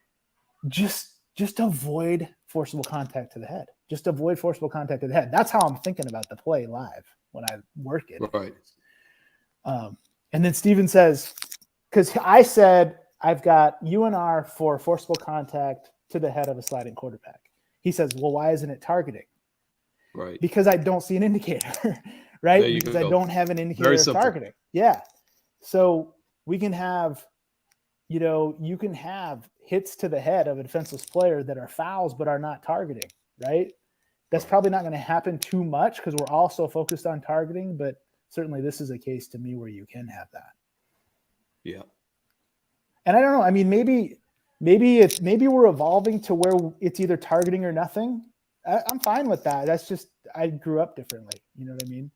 just avoid forcible contact to the head. Just avoid forcible contact to the head. That's how I'm thinking about the play live when I work it. Right. And then Steven says, because I said I've got UNR for forcible contact to the head of a sliding quarterback. He says, well, why isn't it targeting? Right. Because I don't see an indicator, right? Because I don't have an indicator of targeting. Yeah. So we can have, you can have hits to the head of a defenseless player that are fouls but are not targeting, right? That's probably not going to happen too much because we're also focused on targeting, but certainly this is a case to me where you can have that. Yeah. And I don't know. I mean, maybe maybe we're evolving to where it's either targeting or nothing. I'm fine with that. That's just I grew up differently. You know what I mean?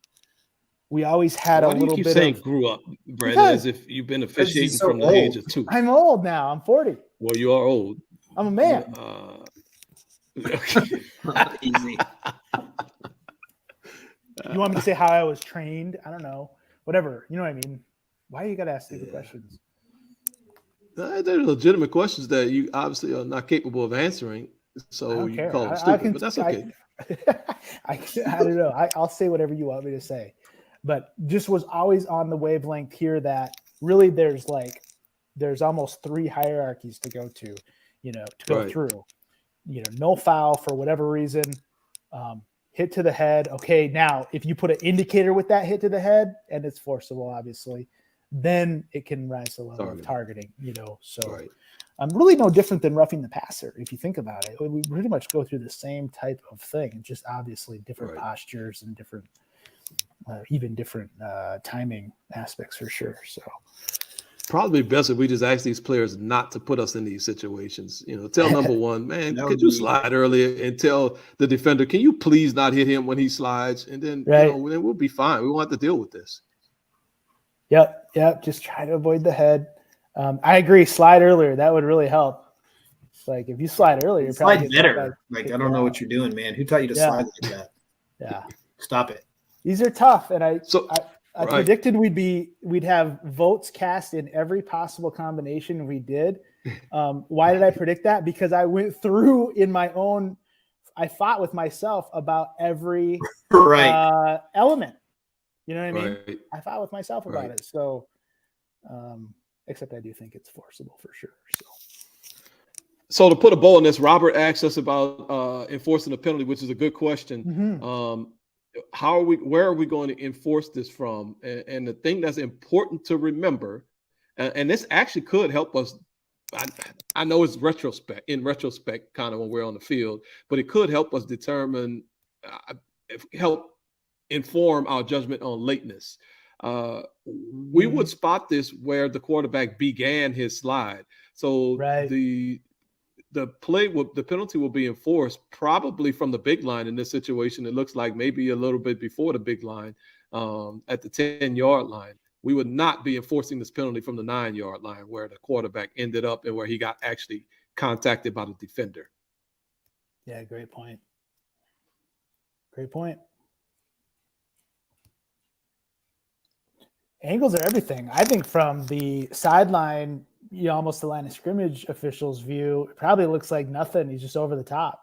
We always had Why a do you little keep bit saying of grew up, Brandon, Because- as if you've been officiating so from the age of 2? I'm old now. I'm 40. Well, you are old. I'm a man. Easy. You want me to say how I was trained? I don't know. Whatever. You know what I mean? Why you got to ask stupid questions? They're legitimate questions that you obviously are not capable of answering. I So don't you care. call them I stupid, can- but that's okay. I don't know. I'll say whatever you want me to say, but just was always on the wavelength here that really there's almost 3 hierarchies to go to, to go Right. through, no foul for whatever reason, hit to the head. Okay. Now if you put an indicator with that hit to the head and it's forcible, obviously, then it can rise to the level of targeting, so Right. really no different than roughing the passer. If you think about it, we pretty much go through the same type of thing, just obviously different Right. postures and different, even different timing aspects for sure. So Probably best if we just ask these players not to put us in these situations. Tell number one, man, That could would you be- slide earlier, and tell the defender, can you please not hit him when he slides? And then, Right. then we'll be fine. We won't have to deal with this. Yep. Just try to avoid the head. I agree. Slide earlier. That would really help. Like if you slide earlier, you're Slide probably better. Like I don't know what you're doing, man. Who taught you to Yeah. slide like that? Yeah. Stop it. These are tough, and I Right. predicted we'd have votes cast in every possible combination. We did. Why did I predict that? Because I went through I fought with myself about every Right. element. You know what I mean? Right. I fought with myself about Right. it. So, except I do think it's forcible for sure. So to put a bow on this, Robert asked us about enforcing the penalty, which is a good question. So, Where are we going to enforce this from? And the thing that's important to remember, and this actually could help us. I know it's in retrospect, kind of when we're on the field, but it could help us determine, help inform our judgment on lateness. We would spot this where the quarterback began his slide. So Right. the penalty will be enforced probably from the big line in this situation. It looks like maybe a little bit before the big line, at the 10-yard line. We would not be enforcing this penalty from the 9-yard line where the quarterback ended up and where he got actually contacted by the defender. yeah, great point. Great point. Angles are everything. I think from the sideline, almost the line of scrimmage official's view, it probably looks like nothing. He's just over the top.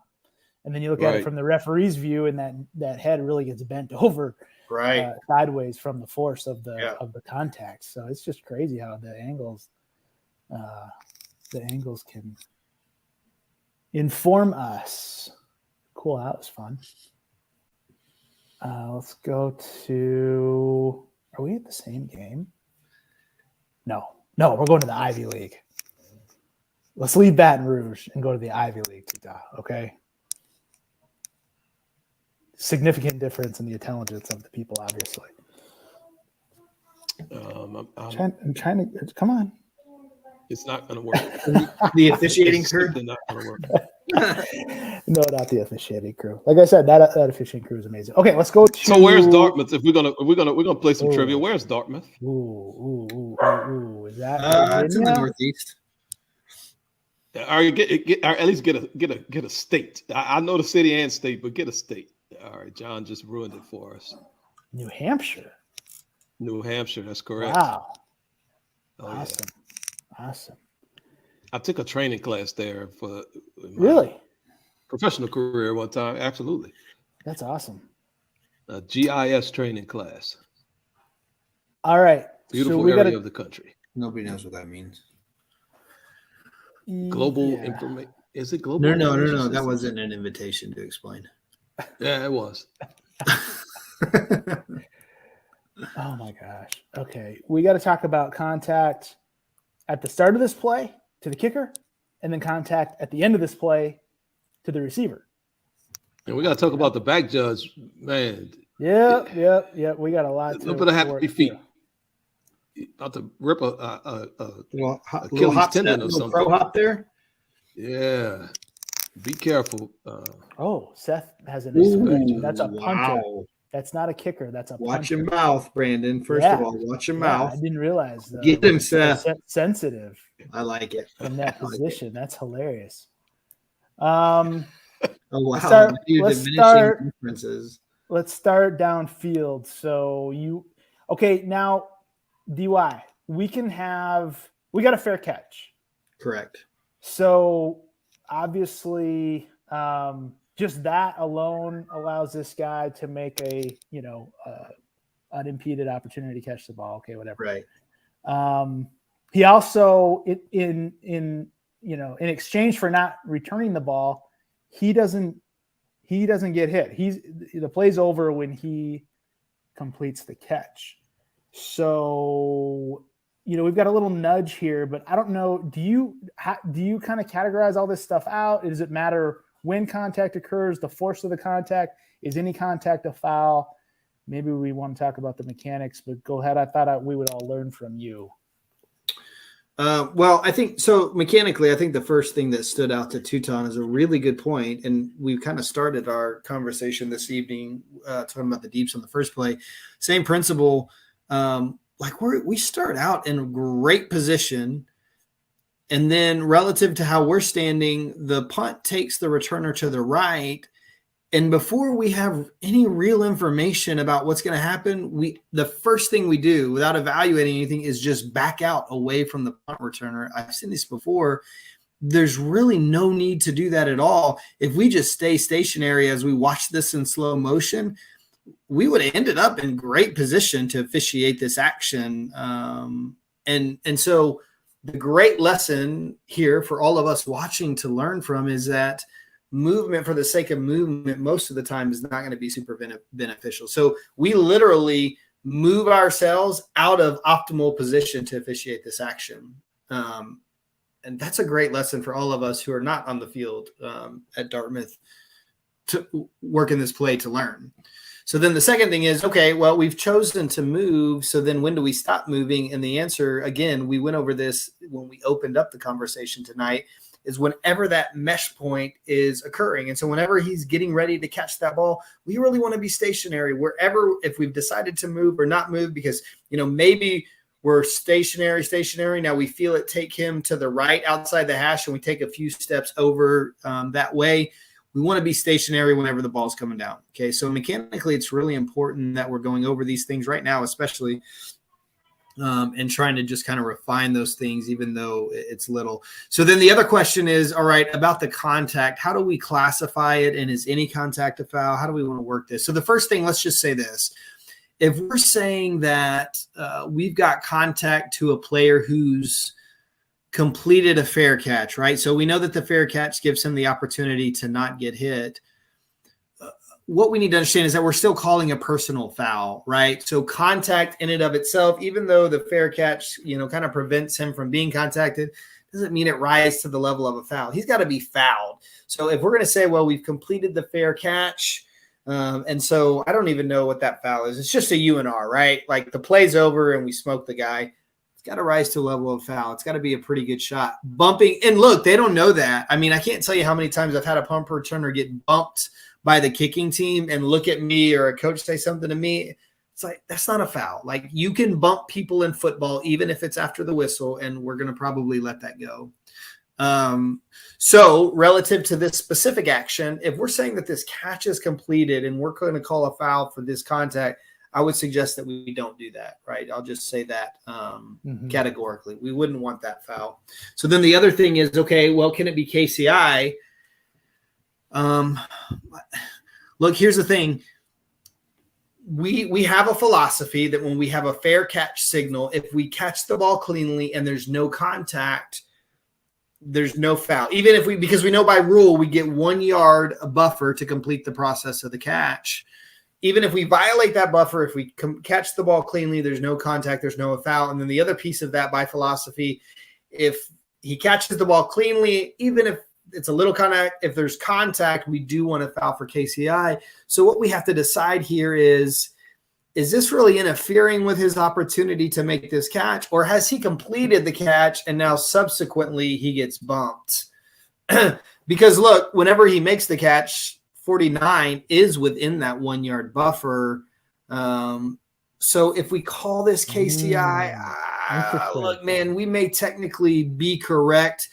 And then you look at it Right. from the referee's view, and that head really gets bent over Right. sideways from the force of the Yeah. of the contact. So it's just crazy how the angles can inform us. Cool, that was fun. Let's go to. Are we at the same game? No, we're going to the Ivy League. Let's leave Baton Rouge and go to the Ivy League, Tita. Okay. Significant difference in the intelligence of the people, obviously. I'm trying to come on. It's not going to work. The officiating crew. It's not going to work. No, not the officiating crew. Like I said, that officiating crew is amazing. Okay, let's go to. So where's Dartmouth? If we're gonna play some trivia, where's Dartmouth? Ooh. Is that It's in the Virginia? Northeast. Or at least get a state. I know the city and state, but get a state. All right, John just ruined it for us. New Hampshire. New Hampshire, that's correct. Wow. Oh, yeah. Awesome. I took a training class there for my Really? professional career one time. Absolutely. That's awesome. A GIS training class. All right. Beautiful we area gotta, of the country. Nobody knows what that means. Global yeah. information. Is it global? No. information That system? wasn't an invitation to explain. Yeah, it was. Oh my gosh. Okay. We got to talk about contact at the start of this play to the kicker, and then contact at the end of this play to the receiver. And we got to talk about the back judge, man. Yep. We got a lot. A little bit of happy work feet. through. About to rip a little Achilles hop tendon step, or little something. pro hop there. Yeah. Be careful. Oh, Seth has an Ooh, explanation. That's a punter. wow. That's not a kicker. That's a Watch punter. your mouth, Brandon. First of all, watch your mouth. I didn't realize that. Get him, Seth. Sensitive I like it. from that position. That's hilarious. Oh wow! Let's start downfield. So now DY, we got a fair catch. Correct. So obviously, just that alone allows this guy to make a unimpeded opportunity to catch the ball. Okay, whatever. Right. He also in exchange for not returning the ball, he doesn't get hit. The play's over when he completes the catch. So, we've got a little nudge here, but I don't know. Do you kind of categorize all this stuff out? Does it matter when contact occurs, the force of the contact? Is any contact a foul? Maybe we want to talk about the mechanics, but go ahead. I thought we would all learn from you. Well, I think so. Mechanically, I think the first thing that stood out to Teuton is a really good point, and we kind of started our conversation this evening talking about the deeps on the first play. Same principle. We start out in a great position, and then relative to how we're standing, the punt takes the returner to the right. And before we have any real information about what's going to happen, the first thing we do without evaluating anything is just back out away from the punt returner. I've seen this before. There's really no need to do that at all. If we just stay stationary as we watch this in slow motion, we would have ended up in great position to officiate this action. And so the great lesson here for all of us watching to learn from is that movement for the sake of movement most of the time is not going to be super beneficial. So we literally move ourselves out of optimal position to officiate this action. And that's a great lesson for all of us who are not on the field at Dartmouth to work in this play to learn. So then the second thing is, okay, well, we've chosen to move. So then when do we stop moving? And the answer, again, we went over this when we opened up the conversation tonight, is whenever that mesh point is occurring. And so whenever he's getting ready to catch that ball, we really want to be stationary wherever, if we've decided to move or not move, because, maybe we're stationary. Now we feel it take him to the right outside the hash and we take a few steps over that way. We want to be stationary whenever the ball's coming down. Okay. So mechanically, it's really important that we're going over these things right now, especially and trying to just kind of refine those things, even though it's little. So then the other question is, all right, about the contact, how do we classify it? And is any contact a foul? How do we want to work this? So the first thing, let's just say this. If we're saying that we've got contact to a player who's completed a fair catch, right? So we know that the fair catch gives him the opportunity to not get hit. What we need to understand is that we're still calling a personal foul, right? So contact in and of itself, even though the fair catch, kind of prevents him from being contacted, doesn't mean it rises to the level of a foul. He's got to be fouled. So if we're going to say, well, we've completed the fair catch, and so I don't even know what that foul is. It's just a UNR, right? Like the play's over and we smoke the guy. It's got to rise to a level of foul. It's got to be a pretty good shot. Bumping, and look, they don't know that. I mean, I can't tell you how many times I've had a punt returner get bumped by the kicking team and look at me or a coach say something to me. It's like, that's not a foul. Like, you can bump people in football, even if it's after the whistle, and we're going to probably let that go. So relative to this specific action, if we're saying that this catch is completed and we're going to call a foul for this contact, I would suggest that we don't do that, right? I'll just say that categorically. We wouldn't want that foul. So then the other thing is, okay, well, can it be KCI? Look, here's the thing. We have a philosophy that when we have a fair catch signal, if we catch the ball cleanly and there's no contact, there's no foul. Even if because we know by rule we get 1 yard a buffer to complete the process of the catch. Even if we violate that buffer, if we catch the ball cleanly, there's no contact, there's no foul. And then the other piece of that by philosophy, if he catches the ball cleanly, even if it's a little contact, if there's contact, we do want to foul for KCI. So what we have to decide here is this really interfering with his opportunity to make this catch, or has he completed the catch and now subsequently he gets bumped? because look, whenever he makes the catch, 49 is within that 1 yard buffer. So if we call this KCI, look, man, we may technically be correct.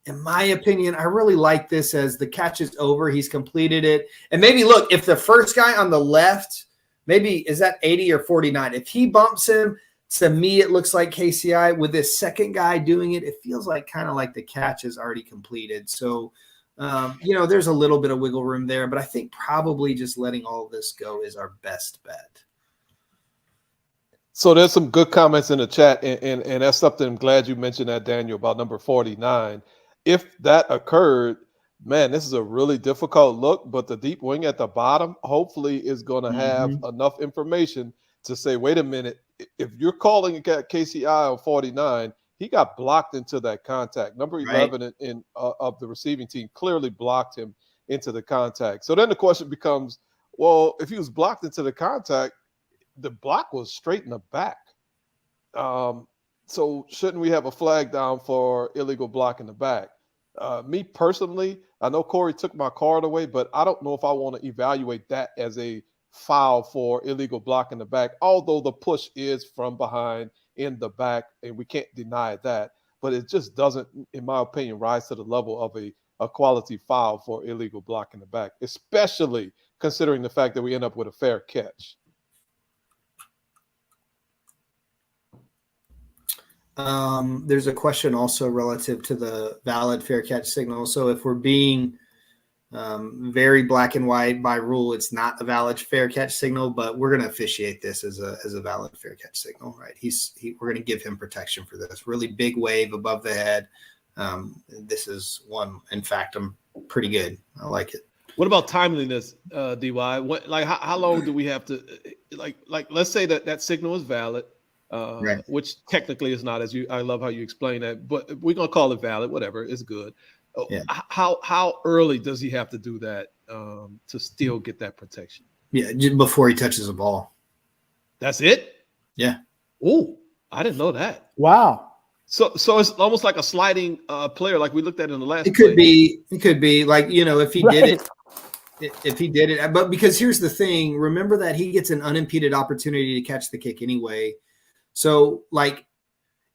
In my opinion, I really like this as the catch is over. He's completed it. And maybe look, if the first guy on the left, maybe is that 80 or 49? If he bumps him, to me, it looks like KCI. With this second guy doing it, it feels like kind of like the catch is already completed. So, there's a little bit of wiggle room there, but I think probably just letting all of this go is our best bet. So there's some good comments in the chat, and that's something I'm glad you mentioned that, Daniel, about number 49. If that occurred, man, this is a really difficult look, but the deep wing at the bottom hopefully is going to have enough information to say, wait a minute, if you're calling a KCI on 49, he got blocked into that contact. Number 11 of the receiving team clearly blocked him into the contact. So then the question becomes, well, if he was blocked into the contact, the block was straight in the back. So shouldn't we have a flag down for illegal block in the back? Me personally, I know Corey took my card away, but I don't know if I want to evaluate that as a foul for illegal block in the back, although the push is from behind in the back, and we can't deny that. But it just doesn't, in my opinion, rise to the level of a quality foul for illegal block in the back, especially considering the fact that we end up with a fair catch. There's a question also relative to the valid fair catch signal. So if we're being very black and white by rule, it's not a valid fair catch signal, but we're going to officiate this as a valid fair catch signal, right? We're going to give him protection for this really big wave above the head. This is one. In fact, I'm pretty good. I like it. What about timeliness, DY? How long do we have to like? Let's say that signal is valid. Which technically is not, I love how you explain that, but we're gonna call it valid. Whatever, it's good. Yeah. How early does he have to do that to still get that protection? Yeah, just before he touches the ball. That's it. Yeah. Oh, I didn't know that. Wow. So it's almost like a sliding player, like we looked at in the last. It could be like if he did it. If he did it, but because here's the thing, remember that he gets an unimpeded opportunity to catch the kick anyway. So, like,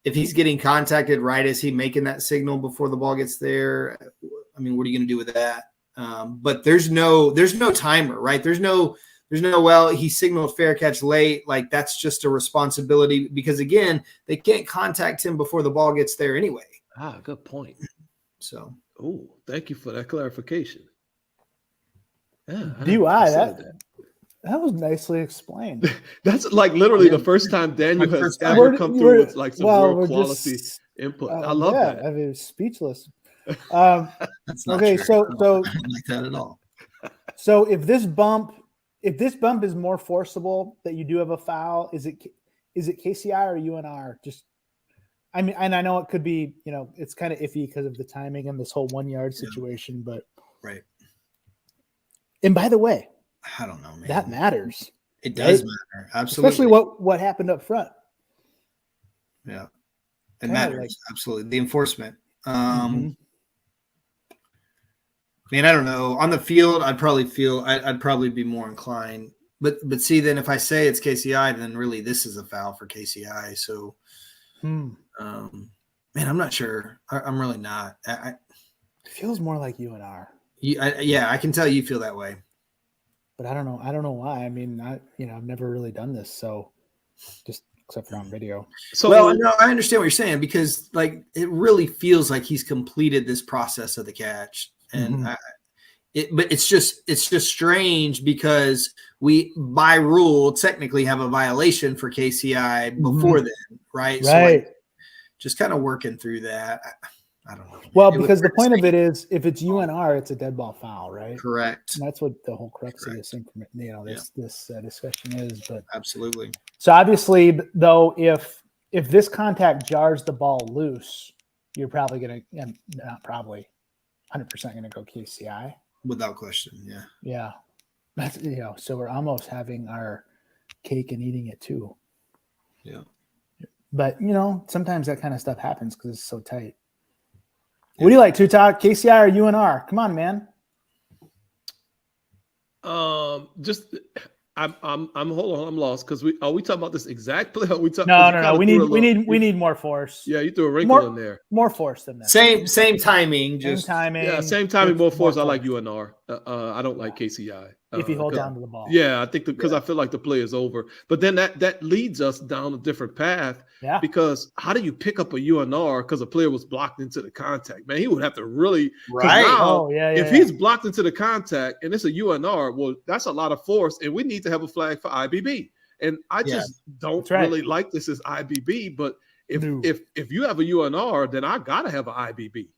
if he's getting contacted right as he making that signal before the ball gets there, I mean, what are you going to do with that? But there's no timer, right? There's no, well, he signaled fair catch late. Like, that's just a responsibility because, again, they can't contact him before the ball gets there anyway. Good point. So, thank you for that clarification. Yeah, that was nicely explained. That's like literally the first time Daniel has ever come through with like some real quality input. I love that. I mean, speechless. That's not okay, true. so I don't like that at all. So if this bump is more forcible that you do have a foul, is it KCI or UNR? Just, I mean, and I know it could be, it's kind of iffy because of the timing and this whole 1 yard situation, but right. And by the way, I don't know, man. That matters. It does matter. Absolutely. Especially what happened up front. Yeah. It matters. Absolutely. The enforcement. Man, I don't know. On the field, I'd probably be more inclined. But see, then if I say it's KCI, then really this is a foul for KCI. So, man, I'm not sure. I'm really not. It feels more like UNR. Yeah, I can tell you feel that way. But I don't know. I don't know why. I mean, I've never really done this, so just except for on video. So, well, no, I understand what you're saying because, like, it really feels like he's completed this process of the catch, and but it's just strange because we, by rule, technically have a violation for KCI before then, right? So, like, just kind of working through that. I don't know. Well, because the point of it is, if it's UNR, it's a dead ball foul, right? Correct. And that's what the whole crux of this, this discussion is. But absolutely. So obviously, though, if this contact jars the ball loose, you're probably going to, not probably, 100% going to go KCI. Without question, yeah. Yeah. That's, so we're almost having our cake and eating it too. Yeah. But, sometimes that kind of stuff happens because it's so tight. What do you like, Tutak? KCI or UNR? Come on, man. Just I'm hold on, I'm lost because are we talking about this exact play? Or are we talking? No. We need more force. Yeah, you threw a wrinkle in there. More force than that. Same timing. Just same timing. Yeah, same timing, more force. I like UNR. I don't like KCI. If you hold down to the ball. Yeah, I think because I feel like the play is over. But then that leads us down a different path. Yeah. Because how do you pick up a UNR because a player was blocked into the contact? Man, he would have to really right. Now, if he's blocked into the contact and it's a UNR, well, that's a lot of force, and we need to have a flag for IBB. And I just don't really like this as IBB. But if you have a UNR, then I gotta have an IBB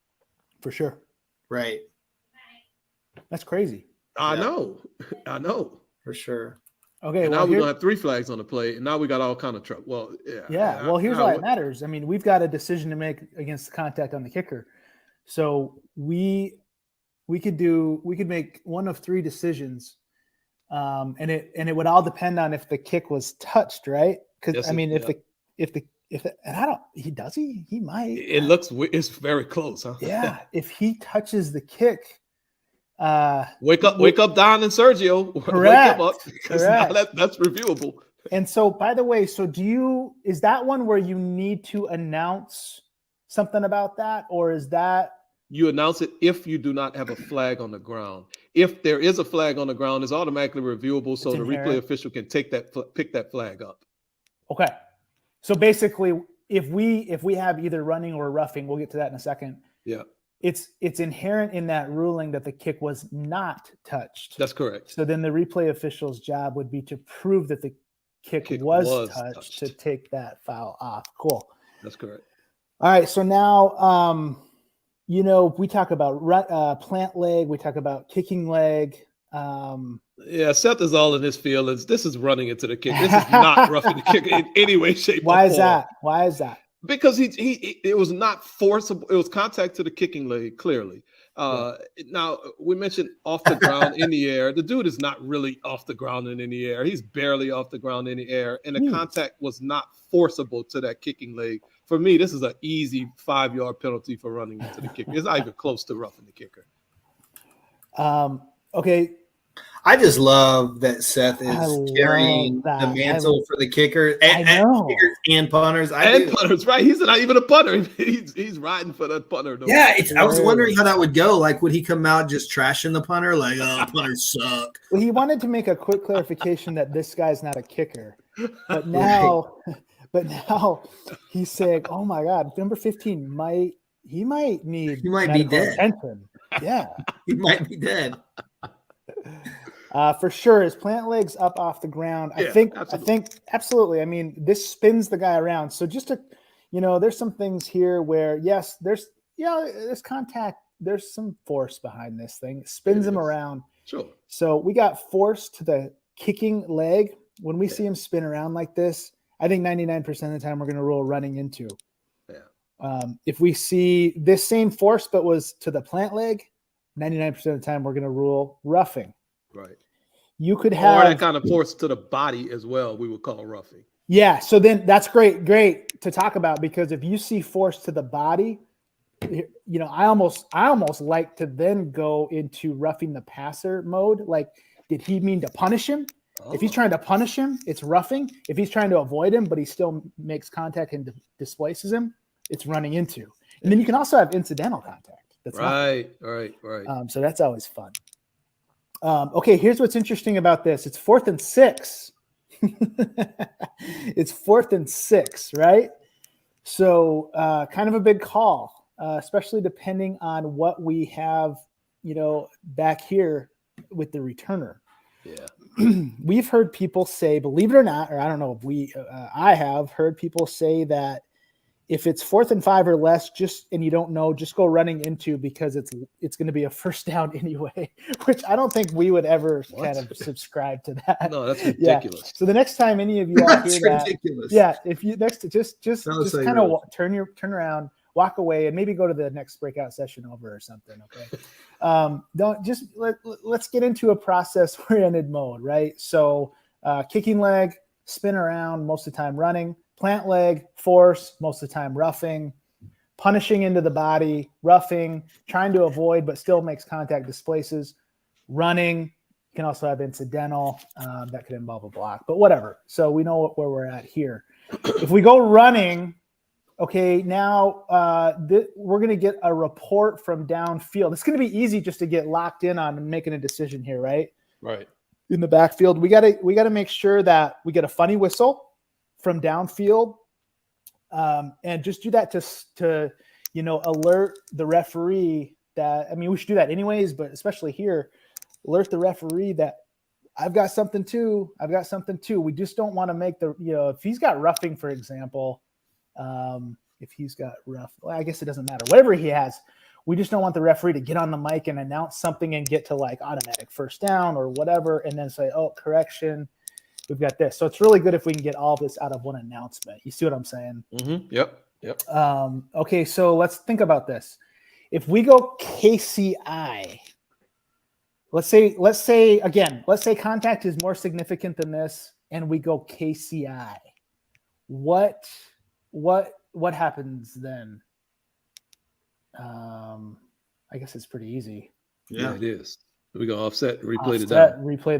for sure. Right. That's crazy. I know for sure. Okay, now we're gonna have 3 flags on the play, and now we got all kind of trouble. Well, yeah. Well, here's why it matters. I mean, we've got a decision to make against the contact on the kicker, so we could make one of 3 decisions, and it would all depend on if the kick was touched, right? Because he might. It's very close, huh? Yeah, if he touches the kick. Wake up, Don and Sergio. Correct. Wake them up. That's reviewable. And so, by the way, is that one where you need to announce something about that, or is that you announce it if you do not have a flag on the ground? If there is a flag on the ground, it's automatically reviewable, so the replay official can pick that flag up. Okay. So basically, if we have either running or roughing, we'll get to that in a second. Yeah. It's inherent in that ruling that the kick was not touched. That's correct. So then the replay official's job would be to prove that the kick was touched to take that foul off. Cool. That's correct. All right. So now, we talk about plant leg. We talk about kicking leg. Seth is all in his feelings. This is running into the kick. This is not roughing the kick in any way, shape, or form. Why is that? Because it was not forcible. It was contact to the kicking leg, clearly. Now, we mentioned off the ground in the air. The dude is not really off the ground and in the air. He's barely off the ground in the air. And the contact was not forcible to that kicking leg. For me, this is an easy 5-yard penalty for running into the kicker. It's not even close to roughing the kicker. Okay. I just love that Seth is carrying the mantle for the kicker and punters. Punters, right? He's not even a punter. He's riding for that punter. Yeah, I was wondering how that would go. Like, would he come out just trashing the punter? Like, oh, punters suck. Well, he wanted to make a quick clarification that this guy's not a kicker. But now he's saying, oh my God, number 15 might be dead. Attention. Yeah. He might be dead. For sure, his plant legs up off the ground. I think absolutely. I mean, this spins the guy around. So just to, there's some things here where there's contact. There's some force behind this thing. It spins him around. Sure. So we got force to the kicking leg. When we see him spin around like this, I think 99% of the time we're going to rule running into. Yeah. If we see this same force but was to the plant leg, 99% of the time we're going to rule roughing. Right. You could have that kind of force to the body as well. We would call roughing. Yeah. So then that's great to talk about, because if you see force to the body, I almost like to then go into roughing the passer mode. Like, did he mean to punish him? Oh. If he's trying to punish him, it's roughing. If he's trying to avoid him, but he still makes contact and displaces him, it's running into. And then you can also have incidental contact. That's right. So that's always fun. Okay, here's what's interesting about this. It's 4th and 6. It's 4th and 6, right? So kind of a big call, especially depending on what we have, back here with the returner. Yeah. We've heard people say, believe it or not, or I don't know if I have heard people say that if it's 4th and 5 or less, just go running into, because it's going to be a first down anyway, which I don't think we would ever kind of subscribe to that. No, that's ridiculous. Yeah. So the next time any of you all hear that, ridiculous. Yeah, if you just kind of turn around, walk away, and maybe go to the next breakout session over or something. Okay. Let's get into a process oriented mode, right? So kicking leg, spin around, most of the time running. Plant leg, force, most of the time roughing. punishing into the body, roughing, trying to avoid, but still makes contact, displaces, running. You can also have incidental that could involve a block, but whatever. So we know where we're at here. If we go running, okay, now we're going to get a report from downfield. It's going to be easy just to get locked in on and making a decision here, right? Right. In the backfield, we got to make sure that we get a funny whistle from downfield, and just do that to alert the referee that, I mean, we should do that anyways, but especially here, alert the referee that I've got something too. We just don't want to make if he's got roughing, for example, if he's got rough, well, I guess it doesn't matter. Whatever he has, we just don't want the referee to get on the mic and announce something and get to like automatic first down or whatever, and then say, oh, correction, we've got this. So it's really good if we can get all this out of one announcement. You see what I'm saying? Mm-hmm. Yep. Okay, so let's think about this. If we go KCI, let's say contact is more significant than this, and we go KCI. What happens then? I guess it's pretty easy. Yeah, it is. We're gonna offset, replay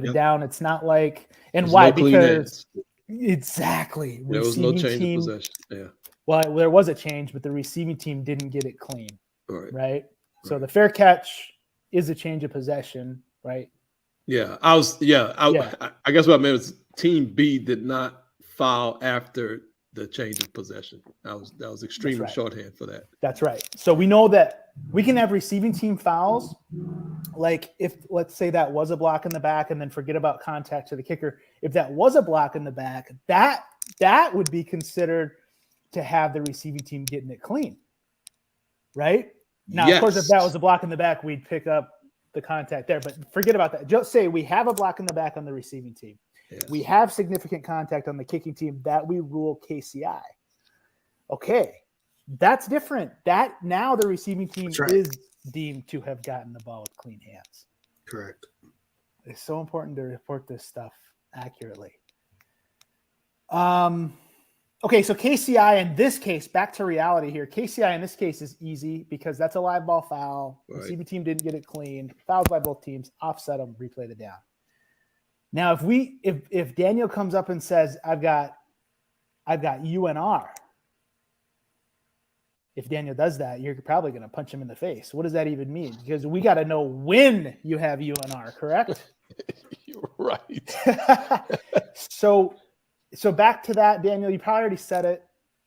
the down. It's not like, and why? Because exactly. There was no change of possession. Yeah. Well, there was a change, but the receiving team didn't get it clean. Right. So the fair catch is a change of possession, right? Yeah. I guess what I meant was Team B did not foul after the change of possession. That was extremely shorthand for that. That's right. So we know that we can have receiving team fouls. Like if, let's say that was a block in the back, and then forget about contact to the kicker. If that was a block in the back, that would be considered to have the receiving team getting it clean. Right? Now, Of course, if that was a block in the back, we'd pick up the contact there, but forget about that. Just say we have a block in the back on the receiving team. Yes. We have significant contact on the kicking team that we rule KCI. Okay, that's different. That now the receiving team is deemed to have gotten the ball with clean hands. Correct. It's so important to report this stuff accurately. Okay, so KCI in this case, back to reality here. KCI in this case is easy because that's a live ball foul. Right. Receiving team didn't get it clean. Fouls by both teams. Offset them. Replay the down. Now, if Daniel comes up and says, I've got UNR. If Daniel does that, you're probably going to punch him in the face. What does that even mean? Because we got to know when you have UNR, correct? You're right. So back to that, Daniel, you probably already said it,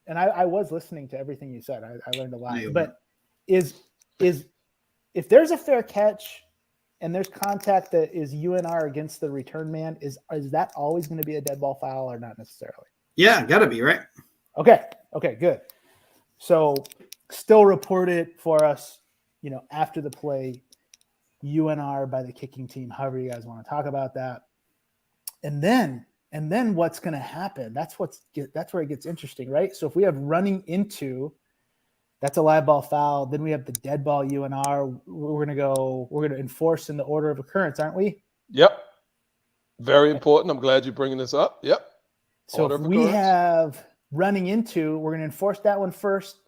and I was listening to everything you said. I learned a lot. Yeah. But is if there's a fair catch and there's contact that is UNR against the return man, is that always going to be a dead ball foul or not necessarily? Yeah, got to be, right? Okay, good. So still report it for us, after the play, UNR by the kicking team, however you guys want to talk about that. And then what's going to happen? That's where it gets interesting, right? So if we have running into, that's a live ball foul. Then we have the dead ball UNR. We're going to enforce in the order of occurrence, aren't we? Yep. Very important. I'm glad you're bringing this up. Yep. So if we have running into, we're going to enforce that one first,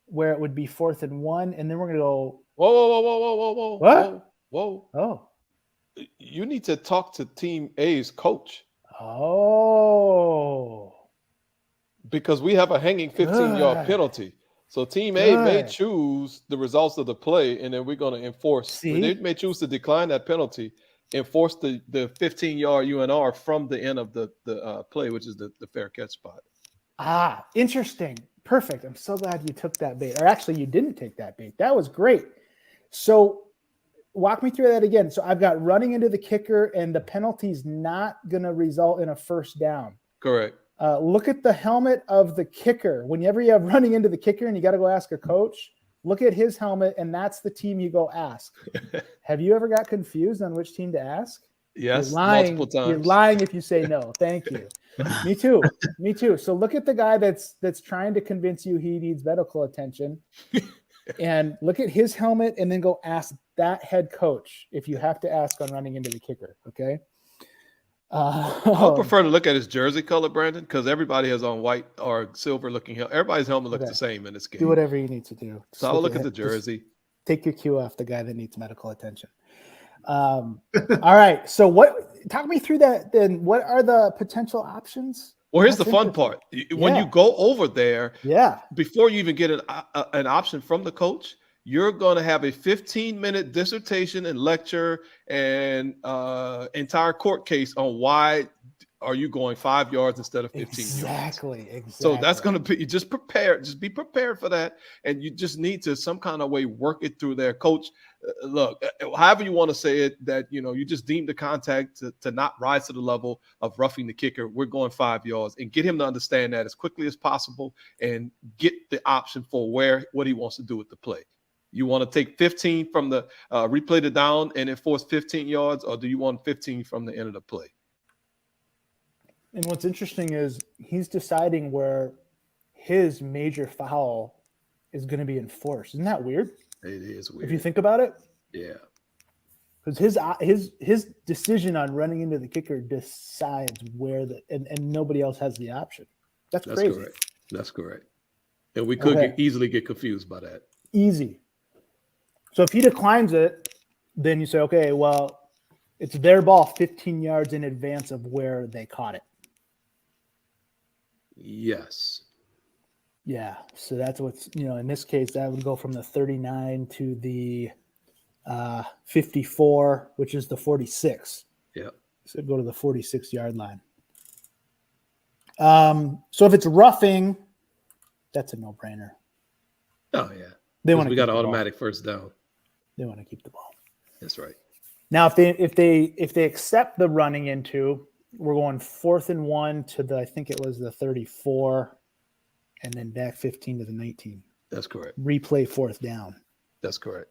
where it would be 4th and 1, and then we're going to go. Whoa. What? Whoa. Oh. You need to talk to Team A's coach. Oh. Because we have a hanging 15-yard penalty. So Team A may choose the results of the play, and then we're going to enforce. They may choose to decline that penalty, enforce the 15-yard UNR from the end of the play, which is the fair catch spot. Ah, interesting. Perfect. I'm so glad you took that bait. Or actually, you didn't take that bait. That was great. So walk me through that again. So I've got running into the kicker, and the penalty's not going to result in a first down. Correct. Look at the helmet of the kicker. Whenever you have running into the kicker and you got to go ask a coach, look at his helmet, and that's the team you go ask. Have you ever got confused on which team to ask? Yes, multiple times. You're lying if you say no. Thank you. Me too. So look at the guy that's trying to convince you he needs medical attention, and look at his helmet, and then go ask that head coach if you have to ask on running into the kicker. Okay. I would prefer to look at his jersey color, Brandon, because everybody has on white or silver looking helmet. Everybody's helmet looks the same in this game. Do whatever you need to do. So I'll look at the jersey. Take your cue off the guy that needs medical attention. All right. So talk me through that then. What are the potential options? Well, here's the fun part. When you go over there, before you even get an option from the coach, you're going to have a 15-minute dissertation and lecture and entire court case on why are you going 5 yards instead of 15 yards. Exactly. So that's going to be, you just prepare, just be prepared for that. And you just need to some kind of way work it through there. Coach, look, however you want to say it, that, you just deem the contact to not rise to the level of roughing the kicker. We're going 5 yards, and get him to understand that as quickly as possible and get the option for what he wants to do with the play. You want to take 15 from the replay the down and enforce 15 yards, or do you want 15 from the end of the play? And what's interesting is he's deciding where his major foul is going to be enforced. Isn't that weird? It is weird. If you think about it. Yeah. Because his decision on running into the kicker decides where and nobody else has the option. That's crazy. Correct. That's correct. And we could easily get confused by that. Easy. So if he declines it, then you say, okay, well, it's their ball 15 yards in advance of where they caught it. Yes. Yeah. So that's what's, in this case, that would go from the 39 to the 54, which is the 46. Yeah. So it'd go to the 46-yard line. So if it's roughing, that's a no-brainer. Oh, yeah. We got an automatic first down. They want to keep the ball. That's right. Now, if they accept the running into, we're going 4th and 1 to I think it was the 34, and then back 15 to the 19. That's correct. Replay 4th down. That's correct.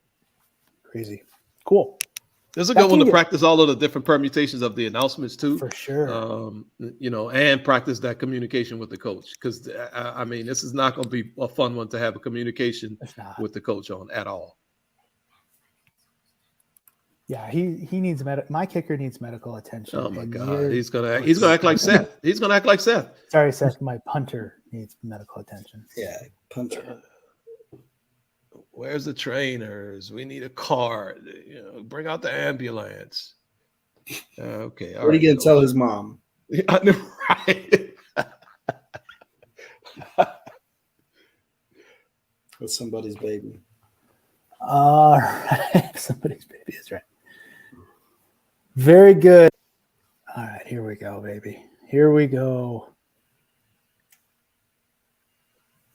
Crazy. Cool. This is a good one to practice all of the different permutations of the announcements too. For sure. And practice that communication with the coach. Because this is not going to be a fun one to have a communication with the coach on at all. Yeah, he needs my kicker needs medical attention. Oh my God, he's gonna act like Seth. He's gonna act like Seth. Sorry, Seth. My punter needs medical attention. Yeah, punter. Where's the trainers? We need a car. Bring out the ambulance. Okay. What are you gonna tell his mom? Right. With somebody's baby. All right, somebody's baby is right. Very good. All right, here we go, baby. Here we go.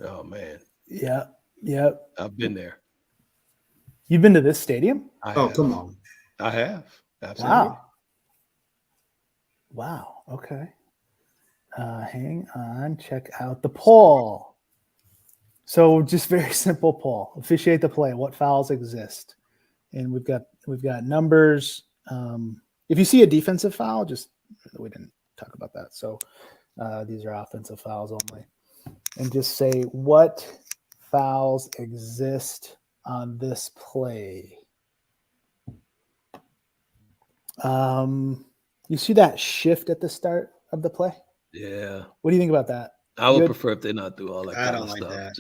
Oh man. Yep. I've been there. You've been to this stadium? Come on. I have. Absolutely. Wow. Okay. Hang on. Check out the poll. So just very simple poll. Officiate the play. What fouls exist? And we've got numbers. If you see a defensive foul, we didn't talk about that. So these are offensive fouls only. And just say what fouls exist on this play. You see that shift at the start of the play? Yeah. What do you think about that? I would prefer if they not do all that kind of like stuff. That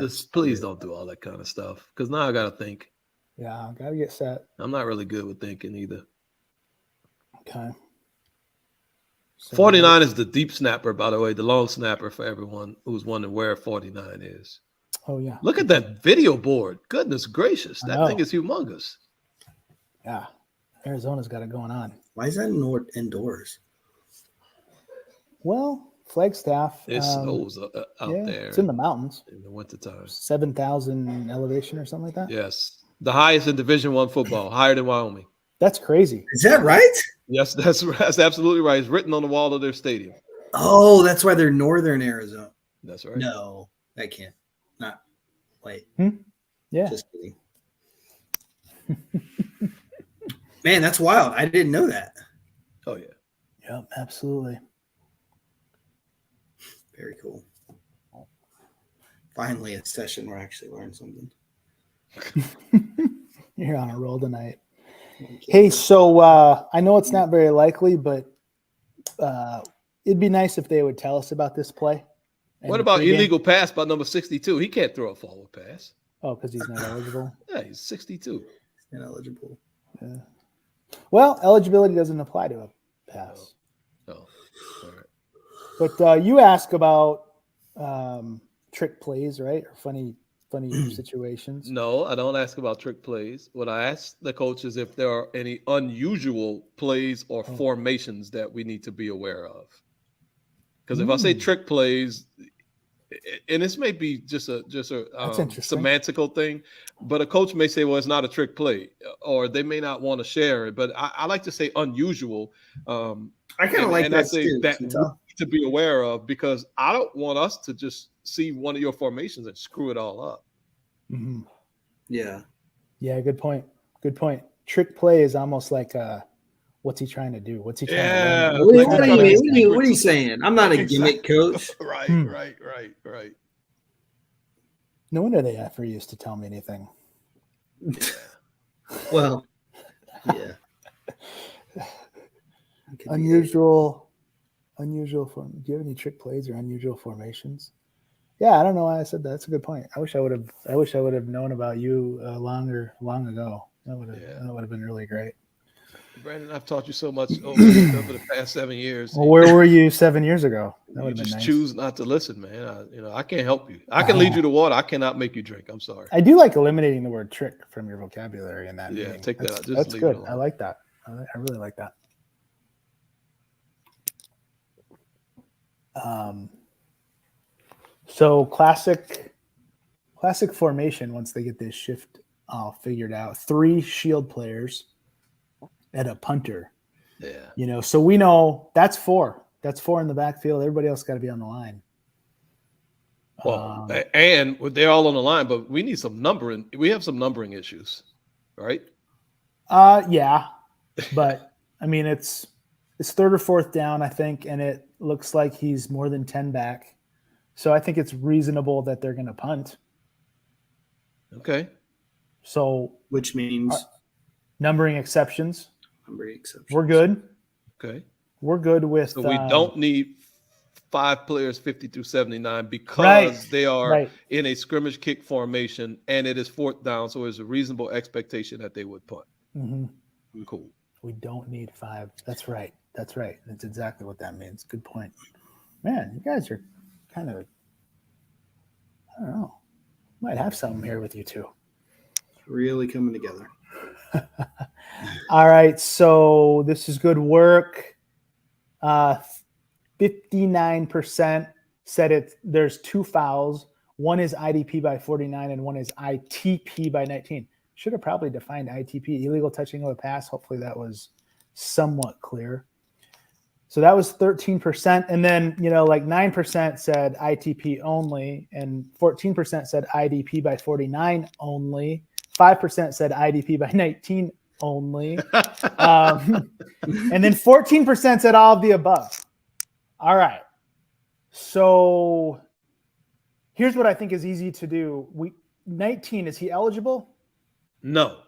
just please don't do all that kind of stuff. Because now I got to think. Yeah, got to get set. I'm not really good with thinking either. Okay. So 49 is the deep snapper, by the way, the long snapper for everyone who's wondering where 49 is. Oh, yeah. Look at that video board. Goodness gracious. That thing is humongous. Yeah. Arizona's got it going on. Why is that indoors? Well, Flagstaff. It snows out there. It's in the mountains. In the wintertime. 7,000 elevation or something like that? Yes. The highest in Division I football, higher than Wyoming. That's crazy. Is that right? Yes, that's absolutely right. It's written on the wall of their stadium. Oh, that's why they're northern Arizona. That's right. No, that can't. Not. Wait. Yeah. Just kidding. Man, that's wild. I didn't know that. Oh, yeah. Yep, absolutely. Very cool. Finally, a session where I actually learned something. You're on a roll tonight. Hey, so I know it's not very likely, but it'd be nice if they would tell us about this play. What about illegal pass by number 62? He can't throw a forward pass. Oh, because he's not eligible. Yeah, he's 62. Ineligible. Yeah. Well, eligibility doesn't apply to a pass. Oh, all right. But you ask about trick plays, right? Or funny situations. No, I don't ask about trick plays. What I ask the coach is if there are any unusual plays or formations that we need to be aware of. Because if I say trick plays, and this may be just a semantical thing, but a coach may say, well, it's not a trick play, or they may not want to share it. But I like to say unusual. I kind of like that too. That to be aware of, because I don't want us to just see one of your formations and screw it all up. Mm-hmm. Yeah. Yeah. Good point. Good point. Trick play is almost like what's he trying to do? What's he trying to do? What are you saying? I'm not a gimmick coach. Right. No wonder they ever used to tell me anything. Well, yeah. Unusual form. Do you have any trick plays or unusual formations? Yeah, I don't know why I said that. That's a good point. I wish I would have known about you long ago. That would have been really great. Brandon, I've taught you so much over the past 7 years. Well, where were you 7 years ago? That You would have just been nice. choose not to listen, man. I can't help you. I can lead you to water. I cannot make you drink. I'm sorry. I do like eliminating the word trick from your vocabulary in that. Yeah, meeting. take that out. Just That's leave good. it alone. I like that. I really like that. So classic formation. Once they get this shift figured out, 3 shield players and a punter. Yeah. So we know that's 4. That's 4 in the backfield. Everybody else got to be on the line. Well, and they're all on the line, but we need some numbering. We have some numbering issues, right? Yeah, but I mean it's 3rd or 4th down, I think, and it looks like he's more than 10 back. So I think it's reasonable that they're going to punt. Okay. So which means numbering exceptions. We're good. Okay. We're good with. So we don't need 5 players 50 through 79 because they are in a scrimmage kick formation and it is 4th down. So there's a reasonable expectation that they would punt. Mm-hmm. Cool. We don't need 5. That's right. That's exactly what that means. Good point. Man, you guys are kind of, I don't know, might have something here with you two. Really coming together. All right. So this is good work. 59% said there's 2 fouls. One is IDP by 49 and one is ITP by 19. Should have probably defined ITP, illegal touching of a pass. Hopefully that was somewhat clear. So that was 13%. And then, 9% said ITP only and 14% said IDP by 49 only. 5% said IDP by 19 only. And then 14% said all of the above. All right. So here's what I think is easy to do. 19, is he eligible? No.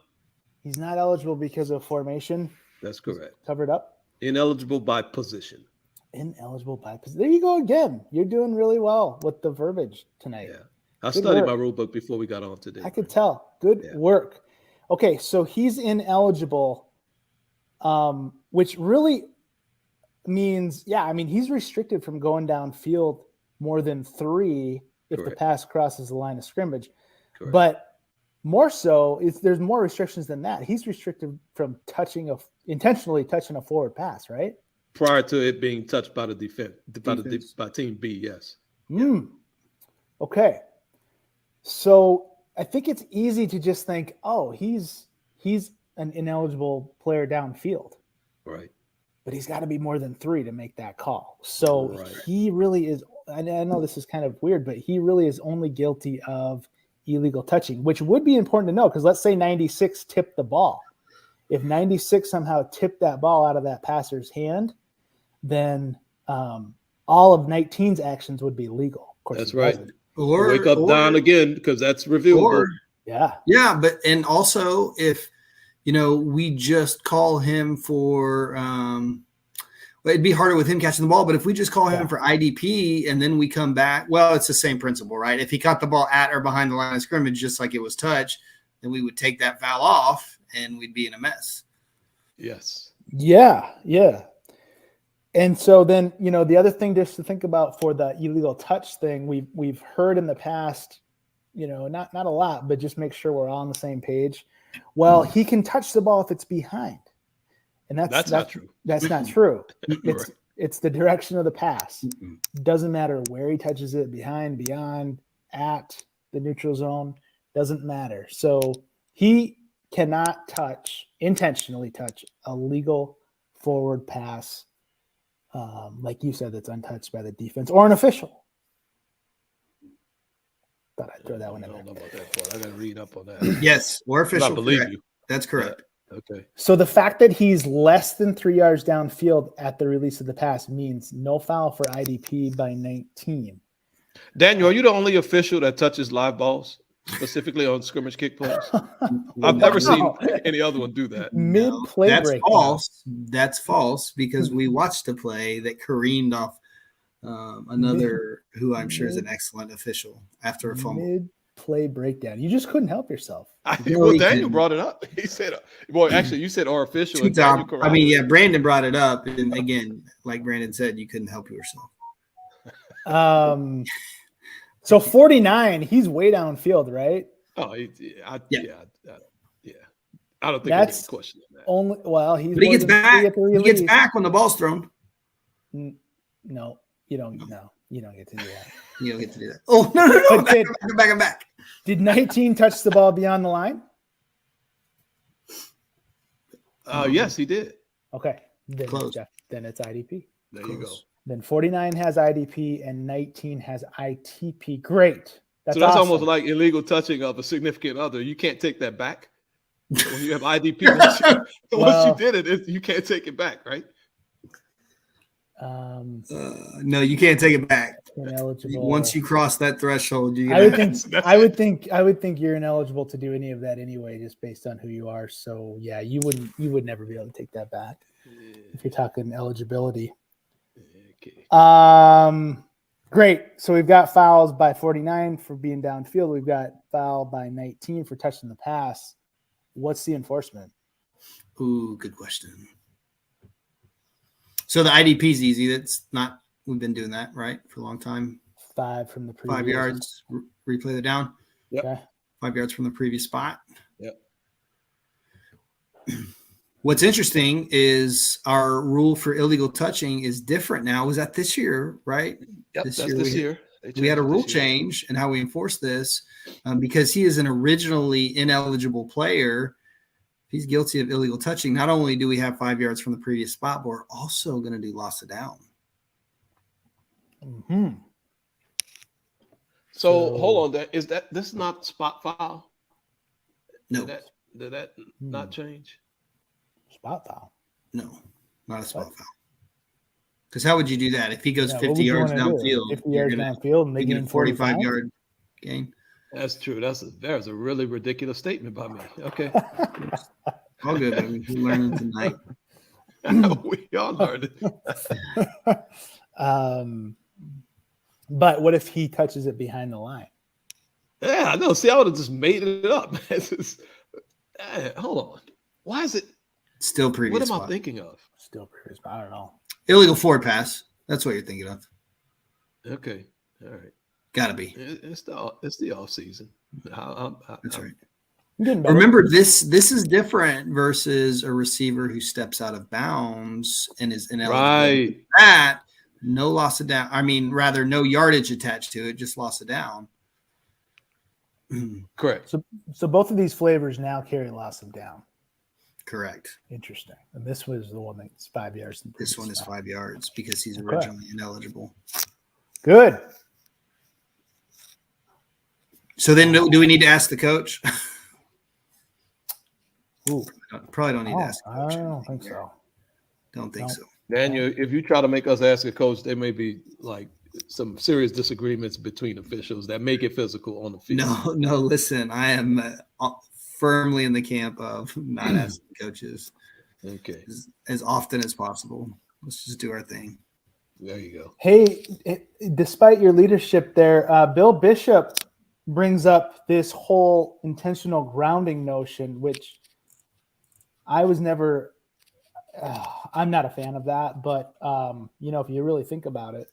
He's not eligible because of formation. That's correct. Covered up. Ineligible by position. Ineligible by position. There you go again. You're doing really well with the verbiage tonight. Yeah. I studied my rule book before we got on today. I could tell. Good work. Okay, so he's ineligible, which really means, he's restricted from going downfield more than 3 if the pass crosses the line of scrimmage. Correct. But more so, there's more restrictions than that. He's restricted from intentionally touching a forward pass, right? Prior to it being touched by the defense, by team B, yes. Okay. So I think it's easy to just think, oh, he's an ineligible player downfield. Right. But he's got to be more than 3 to make that call. So he really is, I know this is kind of weird, but he really is only guilty of illegal touching, which would be important to know because let's say 96 tipped the ball. If 96 somehow tipped that ball out of that passer's hand, then all of 19's actions would be legal. Of course, that's right. Or wake up down again because that's reviewable. Yeah, but and also if we just call him for it'd be harder with him catching the ball. But if we just call him Yeah. for IDP and then we come back, well, it's the same principle, right? If he caught the ball at or behind the line of scrimmage, just like it was touch, then we would take that foul off and we'd be in a mess. Yes. Yeah, yeah. And so then, the other thing just to think about for the illegal touch thing, we've heard in the past, not a lot, but just make sure we're all on the same page. Well, he can touch the ball if it's behind. And that's not true. That's not true. Right. It's the direction of the pass. Mm-mm. Doesn't matter where he touches it, behind, beyond, at the neutral zone, doesn't matter. So he cannot intentionally touch a legal forward pass, like you said, that's untouched by the defense or an official. Thought I'd throw that one I in don't know there. about that part. I got to read up on that. Yes, or official. I believe correct. you. That's correct. Okay. So the fact that he's less than 3 yards downfield at the release of the pass means no foul for IDP by 19. Daniel, are you the only official that touches live balls, specifically on scrimmage kick plays? I've never seen any other one do that. Mid-play That's break. false. That's false because we watched a play that careened off another who I'm sure is an excellent official after a fumble. Mid-play breakdown. You just couldn't help yourself. No, he Daniel couldn't. brought it up. He said, "Boy, actually, you said our official." Two and Daniel top. I mean, corroborated. Brandon brought it up, and again, like Brandon said, you couldn't help yourself. So 49, he's way downfield, right? Oh, Yeah. yeah. I don't think That's there's any question on that. Only he's But he more gets than three back. at the He gets release. back when the ball's thrown. No, you don't. No, you don't get to do that. You don't get to do that. Oh no! But I'm back. Did 19 touch the ball beyond the line? Yes, he did. Okay, then, Close. then it's IDP. There you go. Close. Then 49 has IDP and 19 has ITP. Great. That's So that's awesome. almost like illegal touching of a significant other. You can't take that back. When you have IDP, once Well- you did it, you can't take it back, right? No, you can't take it back. Ineligible. Once you cross that threshold, you. I would That's- think I would think you're ineligible to do any of that anyway, just based on who you are. So yeah, you would never be able to take that back if you're talking eligibility. Okay. Great. So we've got fouls by 49 for being downfield. We've got foul by 19 for touching the pass. What's the enforcement? Ooh, good question. So the IDP is easy. That's not. We've been doing that right for a long time. 5 from the previous. 5 yards. Replay the down. Yep. Okay. 5 yards from the previous spot. Yep. What's interesting is our rule for illegal touching is different now. Was that this year, right? Yep, This that's year this we- year. We had a rule This year. change in how we enforce this because he is an originally ineligible player. If he's guilty of illegal touching, not only do we have 5 yards from the previous spot, but we're also going to do loss of down. Mm-hmm. So hold on, this is not spot foul? No, Did that not change? Spot foul. no, not a spot foul. Because how would you do that? If he goes Yeah, what 50 would you yards wanna do? downfield, 50 you're yards going downfield and they to get gain a 45 45 yard gain. That's true. There's a really ridiculous statement by me. Okay. All good. I mean, we're learning tonight. We all learned it. But what if he touches it behind the line? Yeah, I know. See, I would have just made it up. Hold on. Why is it? Still previous What am I spot. thinking of? Still previous. I don't know. Illegal forward pass. That's what you're thinking of. Okay. All right. Gotta be. It's the off season. That's right. I'm getting better. Remember, this is different versus a receiver who steps out of bounds and is ineligible. Right. That no loss of down. I mean, rather no yardage attached to it, just loss of down. Correct. So both of these flavors now carry loss of down. Correct. Interesting. And this was the one that's 5 yards. This one is 5 yards because he's Okay. originally ineligible. Good. So then, do we need to ask the coach? Ooh. Probably don't need to Oh, ask. The I coach. don't think so. Don't think No. so. Daniel, if you try to make us ask a coach, there may be like some serious disagreements between officials that make it physical on the field. No. Listen, I am firmly in the camp of not asking coaches Okay. as often as possible. Let's just do our thing. There you go. Hey, despite your leadership there, Bill Bishop brings up this whole intentional grounding notion, which I was never. I'm not a fan of that, but if you really think about it,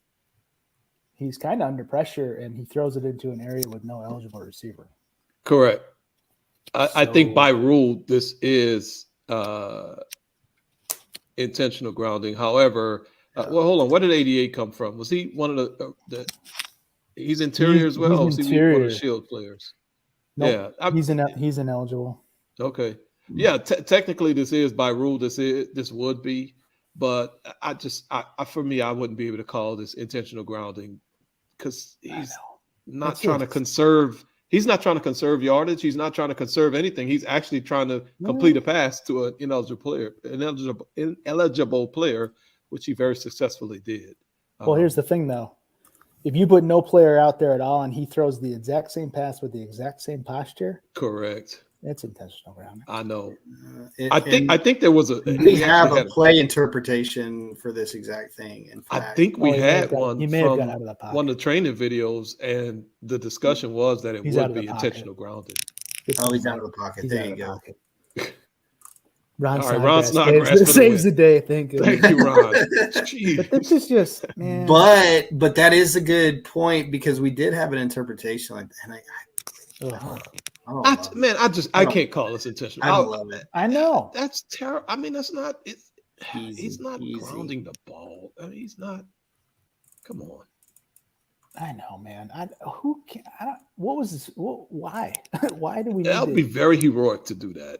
he's kind of under pressure and he throws it into an area with no eligible receiver. Correct. I think by rule this is intentional grounding. However, well, hold on. Where did 88 come from? Was he one of the he's interior as well? He's Or was he interior. one of the shield players? Nope. Yeah, he's ineligible. Okay. Yeah, technically this is by rule. This would be, but for me, I wouldn't be able to call this intentional grounding because he's not trying to conserve. He's not trying to conserve yardage. He's not trying to conserve anything. He's actually trying to complete a pass to an ineligible player, which he very successfully did. Well, here's the thing, though. If you put no player out there at all and he throws the exact same pass with the exact same posture, correct. It's intentional grounding. I know. I think there was we have a play interpretation for this exact thing. In fact, I think we had one. He may have got out of the pocket. One of the training videos, and the discussion was that it would be intentional grounding. He's out of the pocket. There you go. Ron Snodgrass saves the day. Thank you, Ron. But this is just, man. But that is a good point because we did have an interpretation like that. And I can't call this intentional. I don't love it. I know that's terrible. I mean, that's not. He's not grounding the ball. I mean, he's not. Come on. I know, man. What was this? Why? Why do we? That would be very heroic to do that.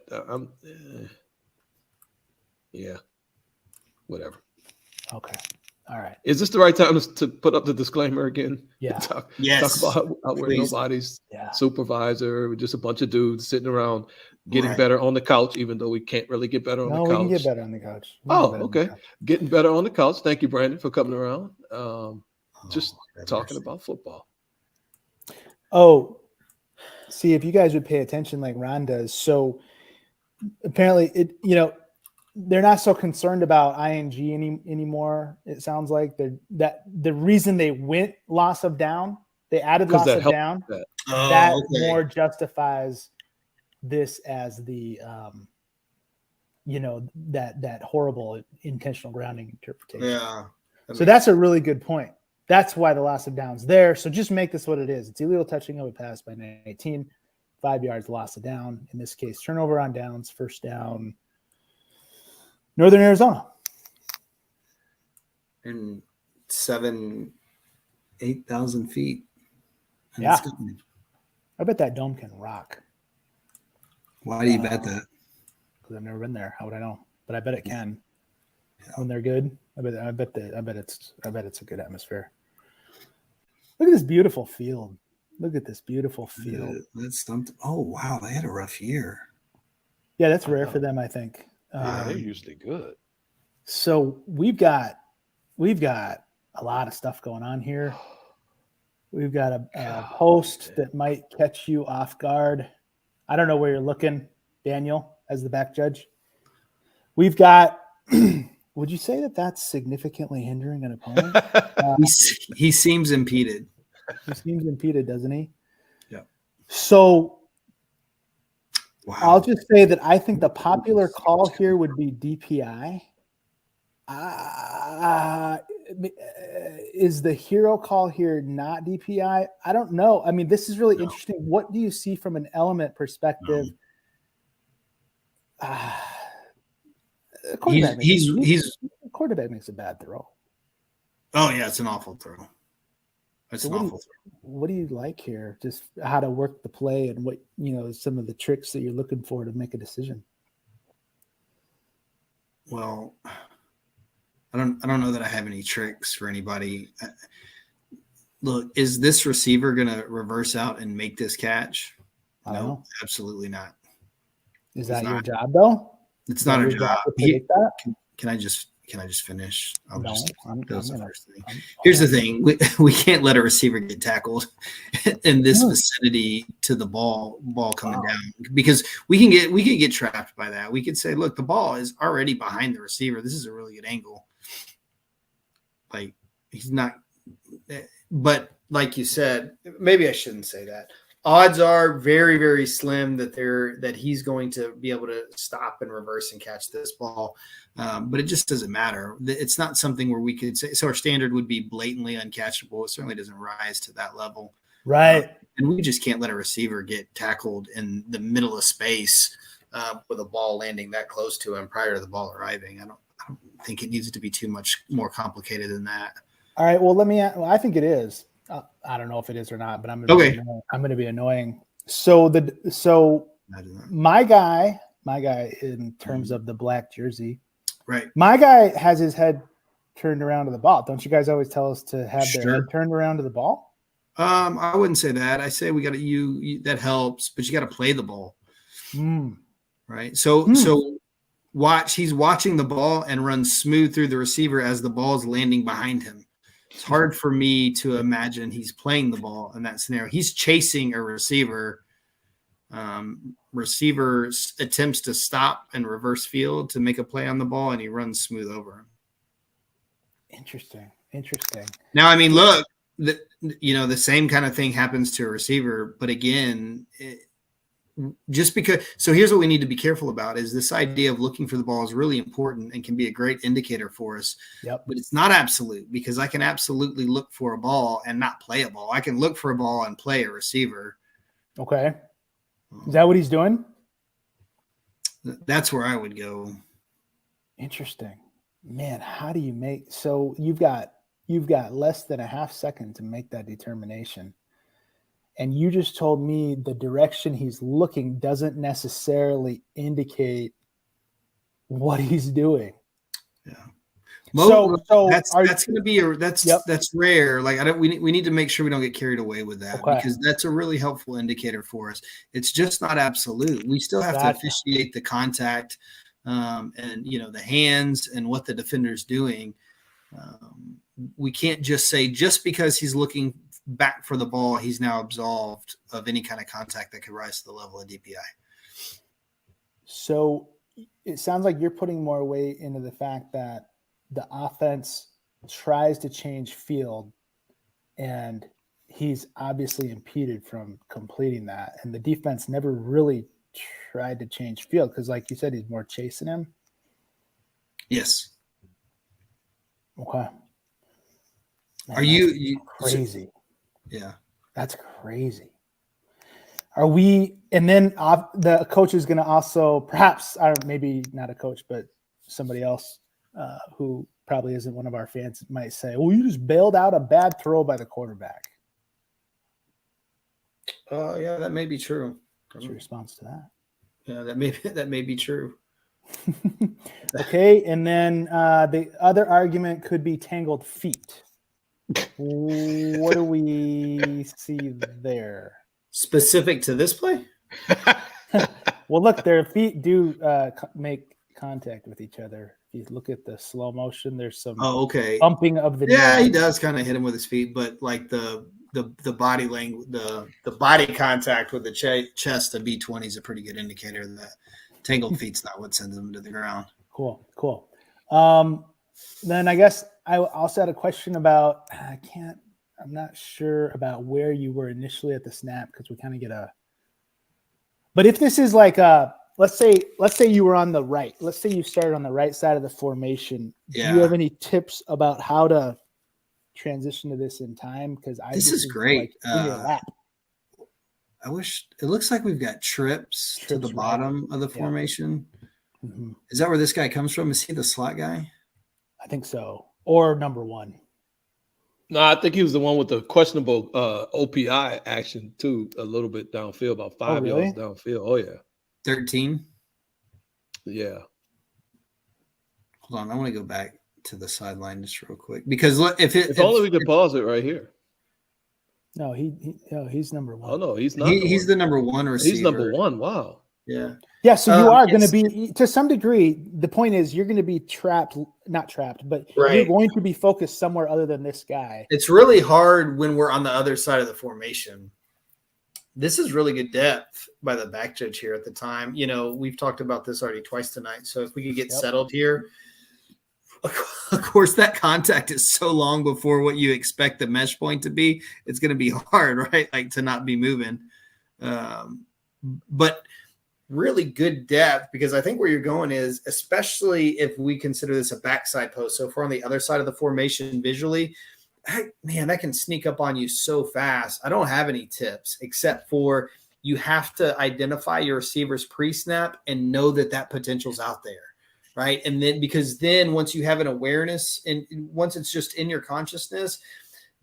Yeah. Whatever. Okay. All right. Is this the right time to put up the disclaimer again? Yeah. Talk Yes. about how we're nobody's supervisor. We're just a bunch of dudes sitting around getting better on the couch, even though we can't really get better on the couch. No, we can get better on the couch. Okay. Getting better on the couch. Thank you, Brandon, for coming around. Just talking about football. Oh, see, if you guys would pay attention like Ron does. So apparently they're not so concerned about ING anymore. It sounds like the reason they went loss of down, they added loss of down. More justifies this as the that horrible intentional grounding interpretation. Yeah. So that's a really good point. That's why the loss of down's there. So just make this what it is. It's illegal touching of a pass by 19, 5 yards, loss of down. In this case, turnover on downs, first down. Northern Arizona. And 8,000 feet. And yeah. I bet that dome can rock. Why do you bet that? Because I've never been there. How would I know? But I bet it can. Yeah. When they're good. I bet it's a good atmosphere. Look at this beautiful field. That's something. Oh wow, they had a rough year. Yeah, that's rare for them, I think. They're usually good. So we've got a lot of stuff going on here. We've got a post that might catch you off guard. I don't know where you're looking, Daniel, as the back judge. We've got. Would you say that that's significantly hindering an opponent? He seems impeded. He seems impeded, doesn't he? Yeah. So I'll just say that I think the popular call here would be DPI. Is the hero call here not DPI? I don't know. I mean, this is really interesting. What do you see from an element perspective? Quarterback makes a bad throw. Oh yeah, it's an awful throw. What do you like here? Just how to work the play and what some of the tricks that you're looking for to make a decision. Well, I don't know that I have any tricks for anybody. Look, is this receiver going to reverse out and make this catch? No, absolutely not. Is that your job though? It's not our job. Can I just finish? Here's the thing: we can't let a receiver get tackled in this vicinity to the ball coming down because we can get trapped by that. We could say, look, the ball is already behind the receiver. This is a really good angle. Like he's not. But like you said, maybe I shouldn't say that. Odds are very, very slim that he's going to be able to stop and reverse and catch this ball. But it just doesn't matter. It's not something where we could say, so our standard would be blatantly uncatchable. It certainly doesn't rise to that level. Right. And we just can't let a receiver get tackled in the middle of space with a ball landing that close to him prior to the ball arriving. I don't think it needs to be too much more complicated than that. All right. Well, I think it is. I don't know if it is or not, but I'm going to be annoying. So my guy in terms of the black jersey, right? My guy has his head turned around to the ball. Don't you guys always tell us to have their head turned around to the ball? I wouldn't say that. I say we got to that helps, but you got to play the ball, right? So he's watching the ball and runs smooth through the receiver as the ball is landing behind him. It's hard for me to imagine he's playing the ball in that scenario. He's chasing a receiver. Receiver attempts to stop and reverse field to make a play on the ball, and he runs smooth over him. Interesting. Now, I mean, look, the same kind of thing happens to a receiver, but again, just because. So here's what we need to be careful about: is this idea of looking for the ball is really important and can be a great indicator for us. Yep. But it's not absolute, because I can absolutely look for a ball and not play a ball. I can look for a ball and play a receiver. Okay. Is that what he's doing? That's where I would go. Interesting. Man, how do you make so you've got less than a half second to make that determination. And you just told me the direction he's looking doesn't necessarily indicate what he's doing. Yeah. So that's going to be that's rare. Like we need to make sure we don't get carried away with that, because that's a really helpful indicator for us. It's just not absolute. We still have to officiate the contact and the hands and what the defender's doing. We can't just say just because he's looking back for the ball, he's now absolved of any kind of contact that could rise to the level of DPI. So it sounds like you're putting more weight into the fact that the offense tries to change field, and he's obviously impeded from completing that. And the defense never really tried to change field because, like you said, he's more chasing him. Yes. Okay. Man, are you crazy? Yeah, that's crazy. Are we? And then the coach is going to also, perhaps, maybe not a coach, but somebody else who probably isn't one of our fans might say, "Well, you just bailed out a bad throw by the quarterback." Yeah, that may be true. What's your response to that? Yeah, that may be true. Okay, and then the other argument could be tangled feet. What do we see there? Specific to this play? Well, look, their feet do make contact with each other. If you look at the slow motion, there's some bumping of the knee. He does kind of hit him with his feet, but like the body language, the body contact with the chest of B20 is a pretty good indicator that tangled feet's not what sends them to the ground. Cool. Then I guess I also had a question about, I'm not sure about where you were initially at the snap, because we kind of get but if this is like let's say you were on the right, let's say you started on the right side of the formation. Yeah. Do you have any tips about how to transition to this in time? Because this is great. Like in your lap. I wish it looks like we've got trips to the bottom of the formation. Mm-hmm. Is that where this guy comes from? Is he the slot guy? I think so. Or number one. No, I think he was the one with the questionable OPI action too, a little bit downfield, about 5 yards downfield. Oh, yeah. 13? Yeah. Hold on. I want to go back to the sideline just real quick. Because if only we could pause it right here. No, he's number one. Oh, no, he's not. He's the number one receiver. He's number one. Wow. Yeah. So you are going to be, to some degree, the point is you're going to be not trapped, but you're going to be focused somewhere other than this guy. It's really hard when we're on the other side of the formation. This is really good depth by the back judge here at the time. We've talked about this already twice tonight. So if we could get settled here, of course, that contact is so long before what you expect the mesh point to be. It's going to be hard, right? Like to not be moving. But really good depth, because I think where you're going is, especially if we consider this a backside post. So if we're on the other side of the formation visually, man, that can sneak up on you so fast. I don't have any tips except for you have to identify your receiver's pre-snap and know that that potential's out there. Right. And then because then once you have an awareness and once it's just in your consciousness,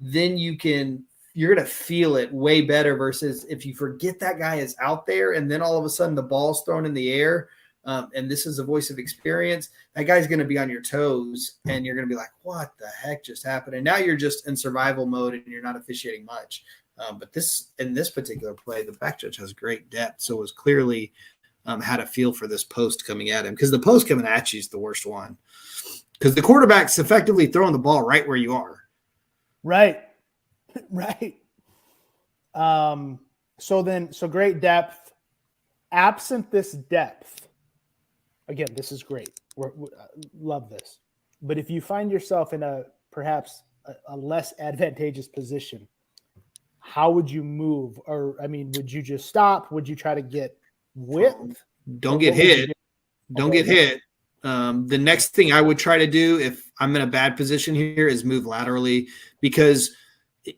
then you're going to feel it way better versus if you forget that guy is out there and then all of a sudden the ball's thrown in the air. And this is a voice of experience. That guy's going to be on your toes and you're going to be like, what the heck just happened? And now you're just in survival mode and you're not officiating much. But in this particular play, the back judge has great depth. So it was clearly had a feel for this post coming at him, because the post coming at you is the worst one, because the quarterback's effectively throwing the ball right where you are. Right. So great depth. Absent this depth, again, this is great. We love this. But if you find yourself in perhaps a less advantageous position, how would you move? Or, I mean, would you just stop? Would you try to get width? Don't get hit. Don't get hit. The next thing I would try to do if I'm in a bad position here is move laterally, because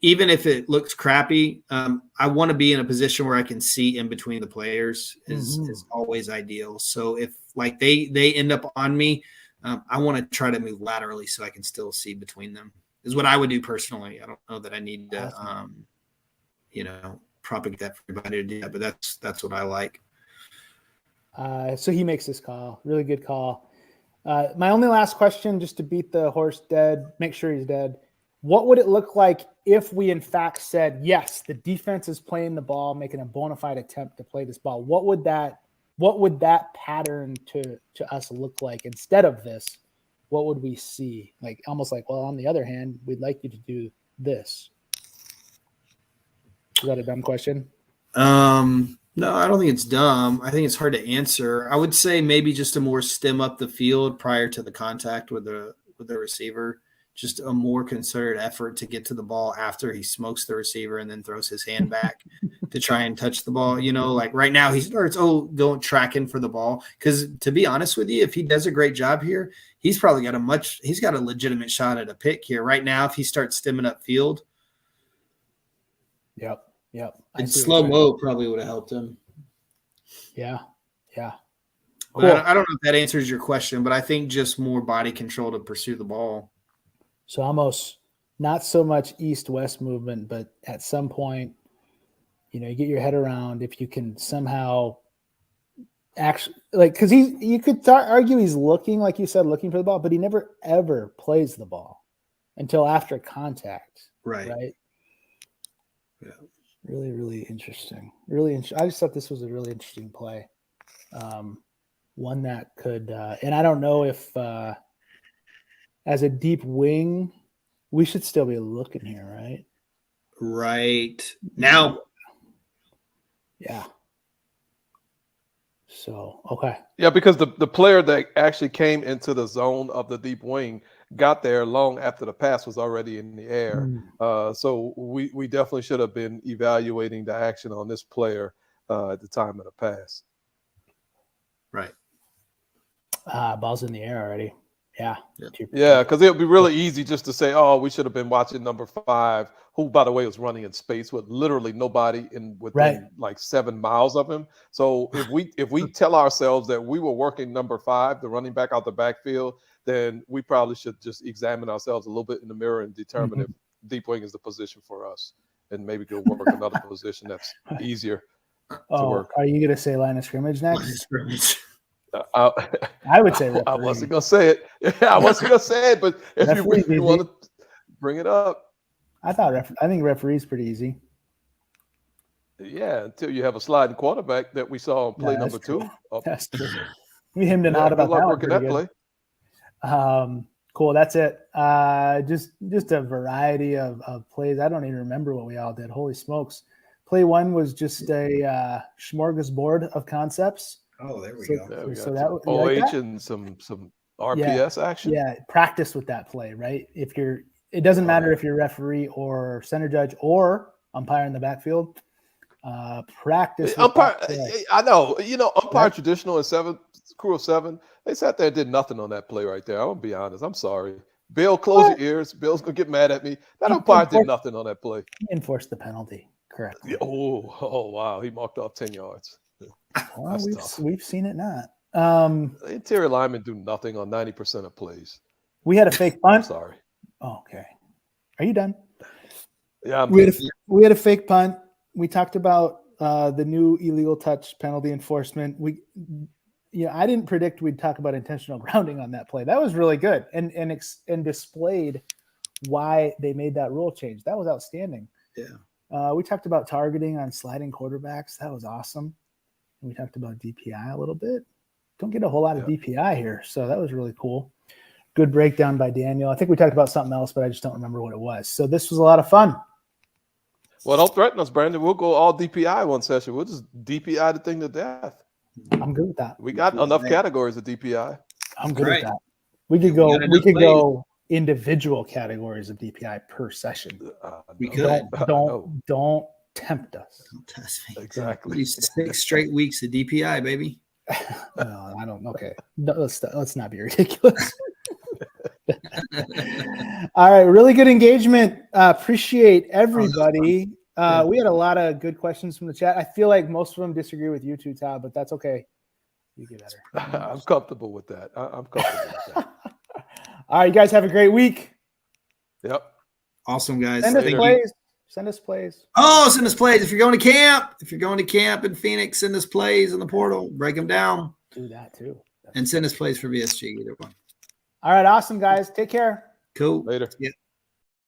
even if it looks crappy, I want to be in a position where I can see in between the players is always ideal. So if like they end up on me, I want to try to move laterally so I can still see between them, is what I would do personally. I don't know that I need to, propagate that for everybody to do that, but that's what I like. So he makes this call. Really good call. My only last question, just to beat the horse dead, make sure he's dead. What would it look like if we in fact said, yes, the defense is playing the ball, making a bona fide attempt to play this ball? What would that pattern to us look like instead of this? What would we see? Like almost like, well, on the other hand, we'd like you to do this. Is that a dumb question? No, I don't think it's dumb. I think it's hard to answer. I would say maybe just a more stem up the field prior to the contact with the receiver. Just a more concerted effort to get to the ball after he smokes the receiver and then throws his hand back to try and touch the ball. Like right now he starts going tracking for the ball. Because to be honest with you, if he does a great job here, he's probably got a legitimate shot at a pick here. Right now, if he starts stemming up field. Yep. And slow-mo probably would have helped him. Yeah. Cool. I don't know if that answers your question, but I think just more body control to pursue the ball. So almost not so much east-west movement, but at some point, you get your head around if you can somehow actually, because you could argue he's looking, like you said, looking for the ball, but he never ever plays the ball until after contact. Right. Yeah. Really, really interesting. I just thought this was a really interesting play. One that could, and I don't know if as a deep wing, we should still be looking here, right? Right. Now. Yeah. So, okay. Yeah, because the player that actually came into the zone of the deep wing got there long after the pass was already in the air. So we definitely should have been evaluating the action on this player at the time of the pass. Right. Ball's in the air already. Yeah. Yeah, because it would be really easy just to say, oh, we should have been watching number 5, who, by the way, was running in space with literally nobody within like 7 miles of him. So if we tell ourselves that we were working number 5, the running back out the backfield, then we probably should just examine ourselves a little bit in the mirror and determine if deep wing is the position for us, and maybe go work another position that's easier to work. Are you going to say line of scrimmage next? I would say referee. I wasn't gonna say it. I wasn't gonna say it, but if you really want to bring it up, I think referee's pretty easy. Yeah, until you have a sliding quarterback that we saw on play number 2. That's true. We hemmed and hawed about that. Working that play. Cool. That's it. Just a variety of plays. I don't even remember what we all did. Holy smokes! Play 1 was just a smorgasbord of concepts. Oh, there we go. There we So got that OH like that? and some RPS action. Yeah, practice with that play, right? It doesn't matter if you're referee or center judge or umpire in the backfield. Practice. Umpire, I know. Umpire traditional in crew of 7. They sat there and did nothing on that play right there. I'm gonna be honest. I'm sorry. Bill, close your ears. Bill's gonna get mad at me. That umpire did nothing on that play. He enforced the penalty correctly. Oh wow. He marked off 10 yards. Well, we've seen it not. Interior linemen do nothing on 90% of plays. We had a fake punt. I'm sorry. Oh, okay. Are you done? Yeah, we had a fake punt. We talked about the new illegal touch penalty enforcement. I didn't predict we'd talk about intentional grounding on that play. That was really good and displayed why they made that rule change. That was outstanding. Yeah. We talked about targeting on sliding quarterbacks. That was awesome. We talked about DPI a little bit. Don't get a whole lot of DPI here, so that was really cool. Good breakdown by Daniel. I think we talked about something else, but I just don't remember what it was. So this was a lot of fun. Well, don't threaten us, Brandon. We'll go all DPI one session. We'll just DPI the thing to death. I'm good with that. We got enough categories of DPI. I'm good with that. We could go individual categories of DPI per session. We could. Don't tempt us. Don't test me. Exactly. 6 straight weeks of DPI, baby. No, I don't. Okay, no, let's not be ridiculous. All right, really good engagement. Appreciate everybody. We had a lot of good questions from the chat. I feel like most of them disagree with you too, Todd, but that's okay. You get better. I'm comfortable with that. I'm comfortable with that. All right, you guys have a great week. Yep. Awesome, guys. Send us plays. Send us plays. Oh, send us plays. If you're going to camp in Phoenix, send us plays in the portal. Break them down. Do that too. And send us plays for VSG, either one. All right, awesome, guys. Take care. Cool. Later. Yeah.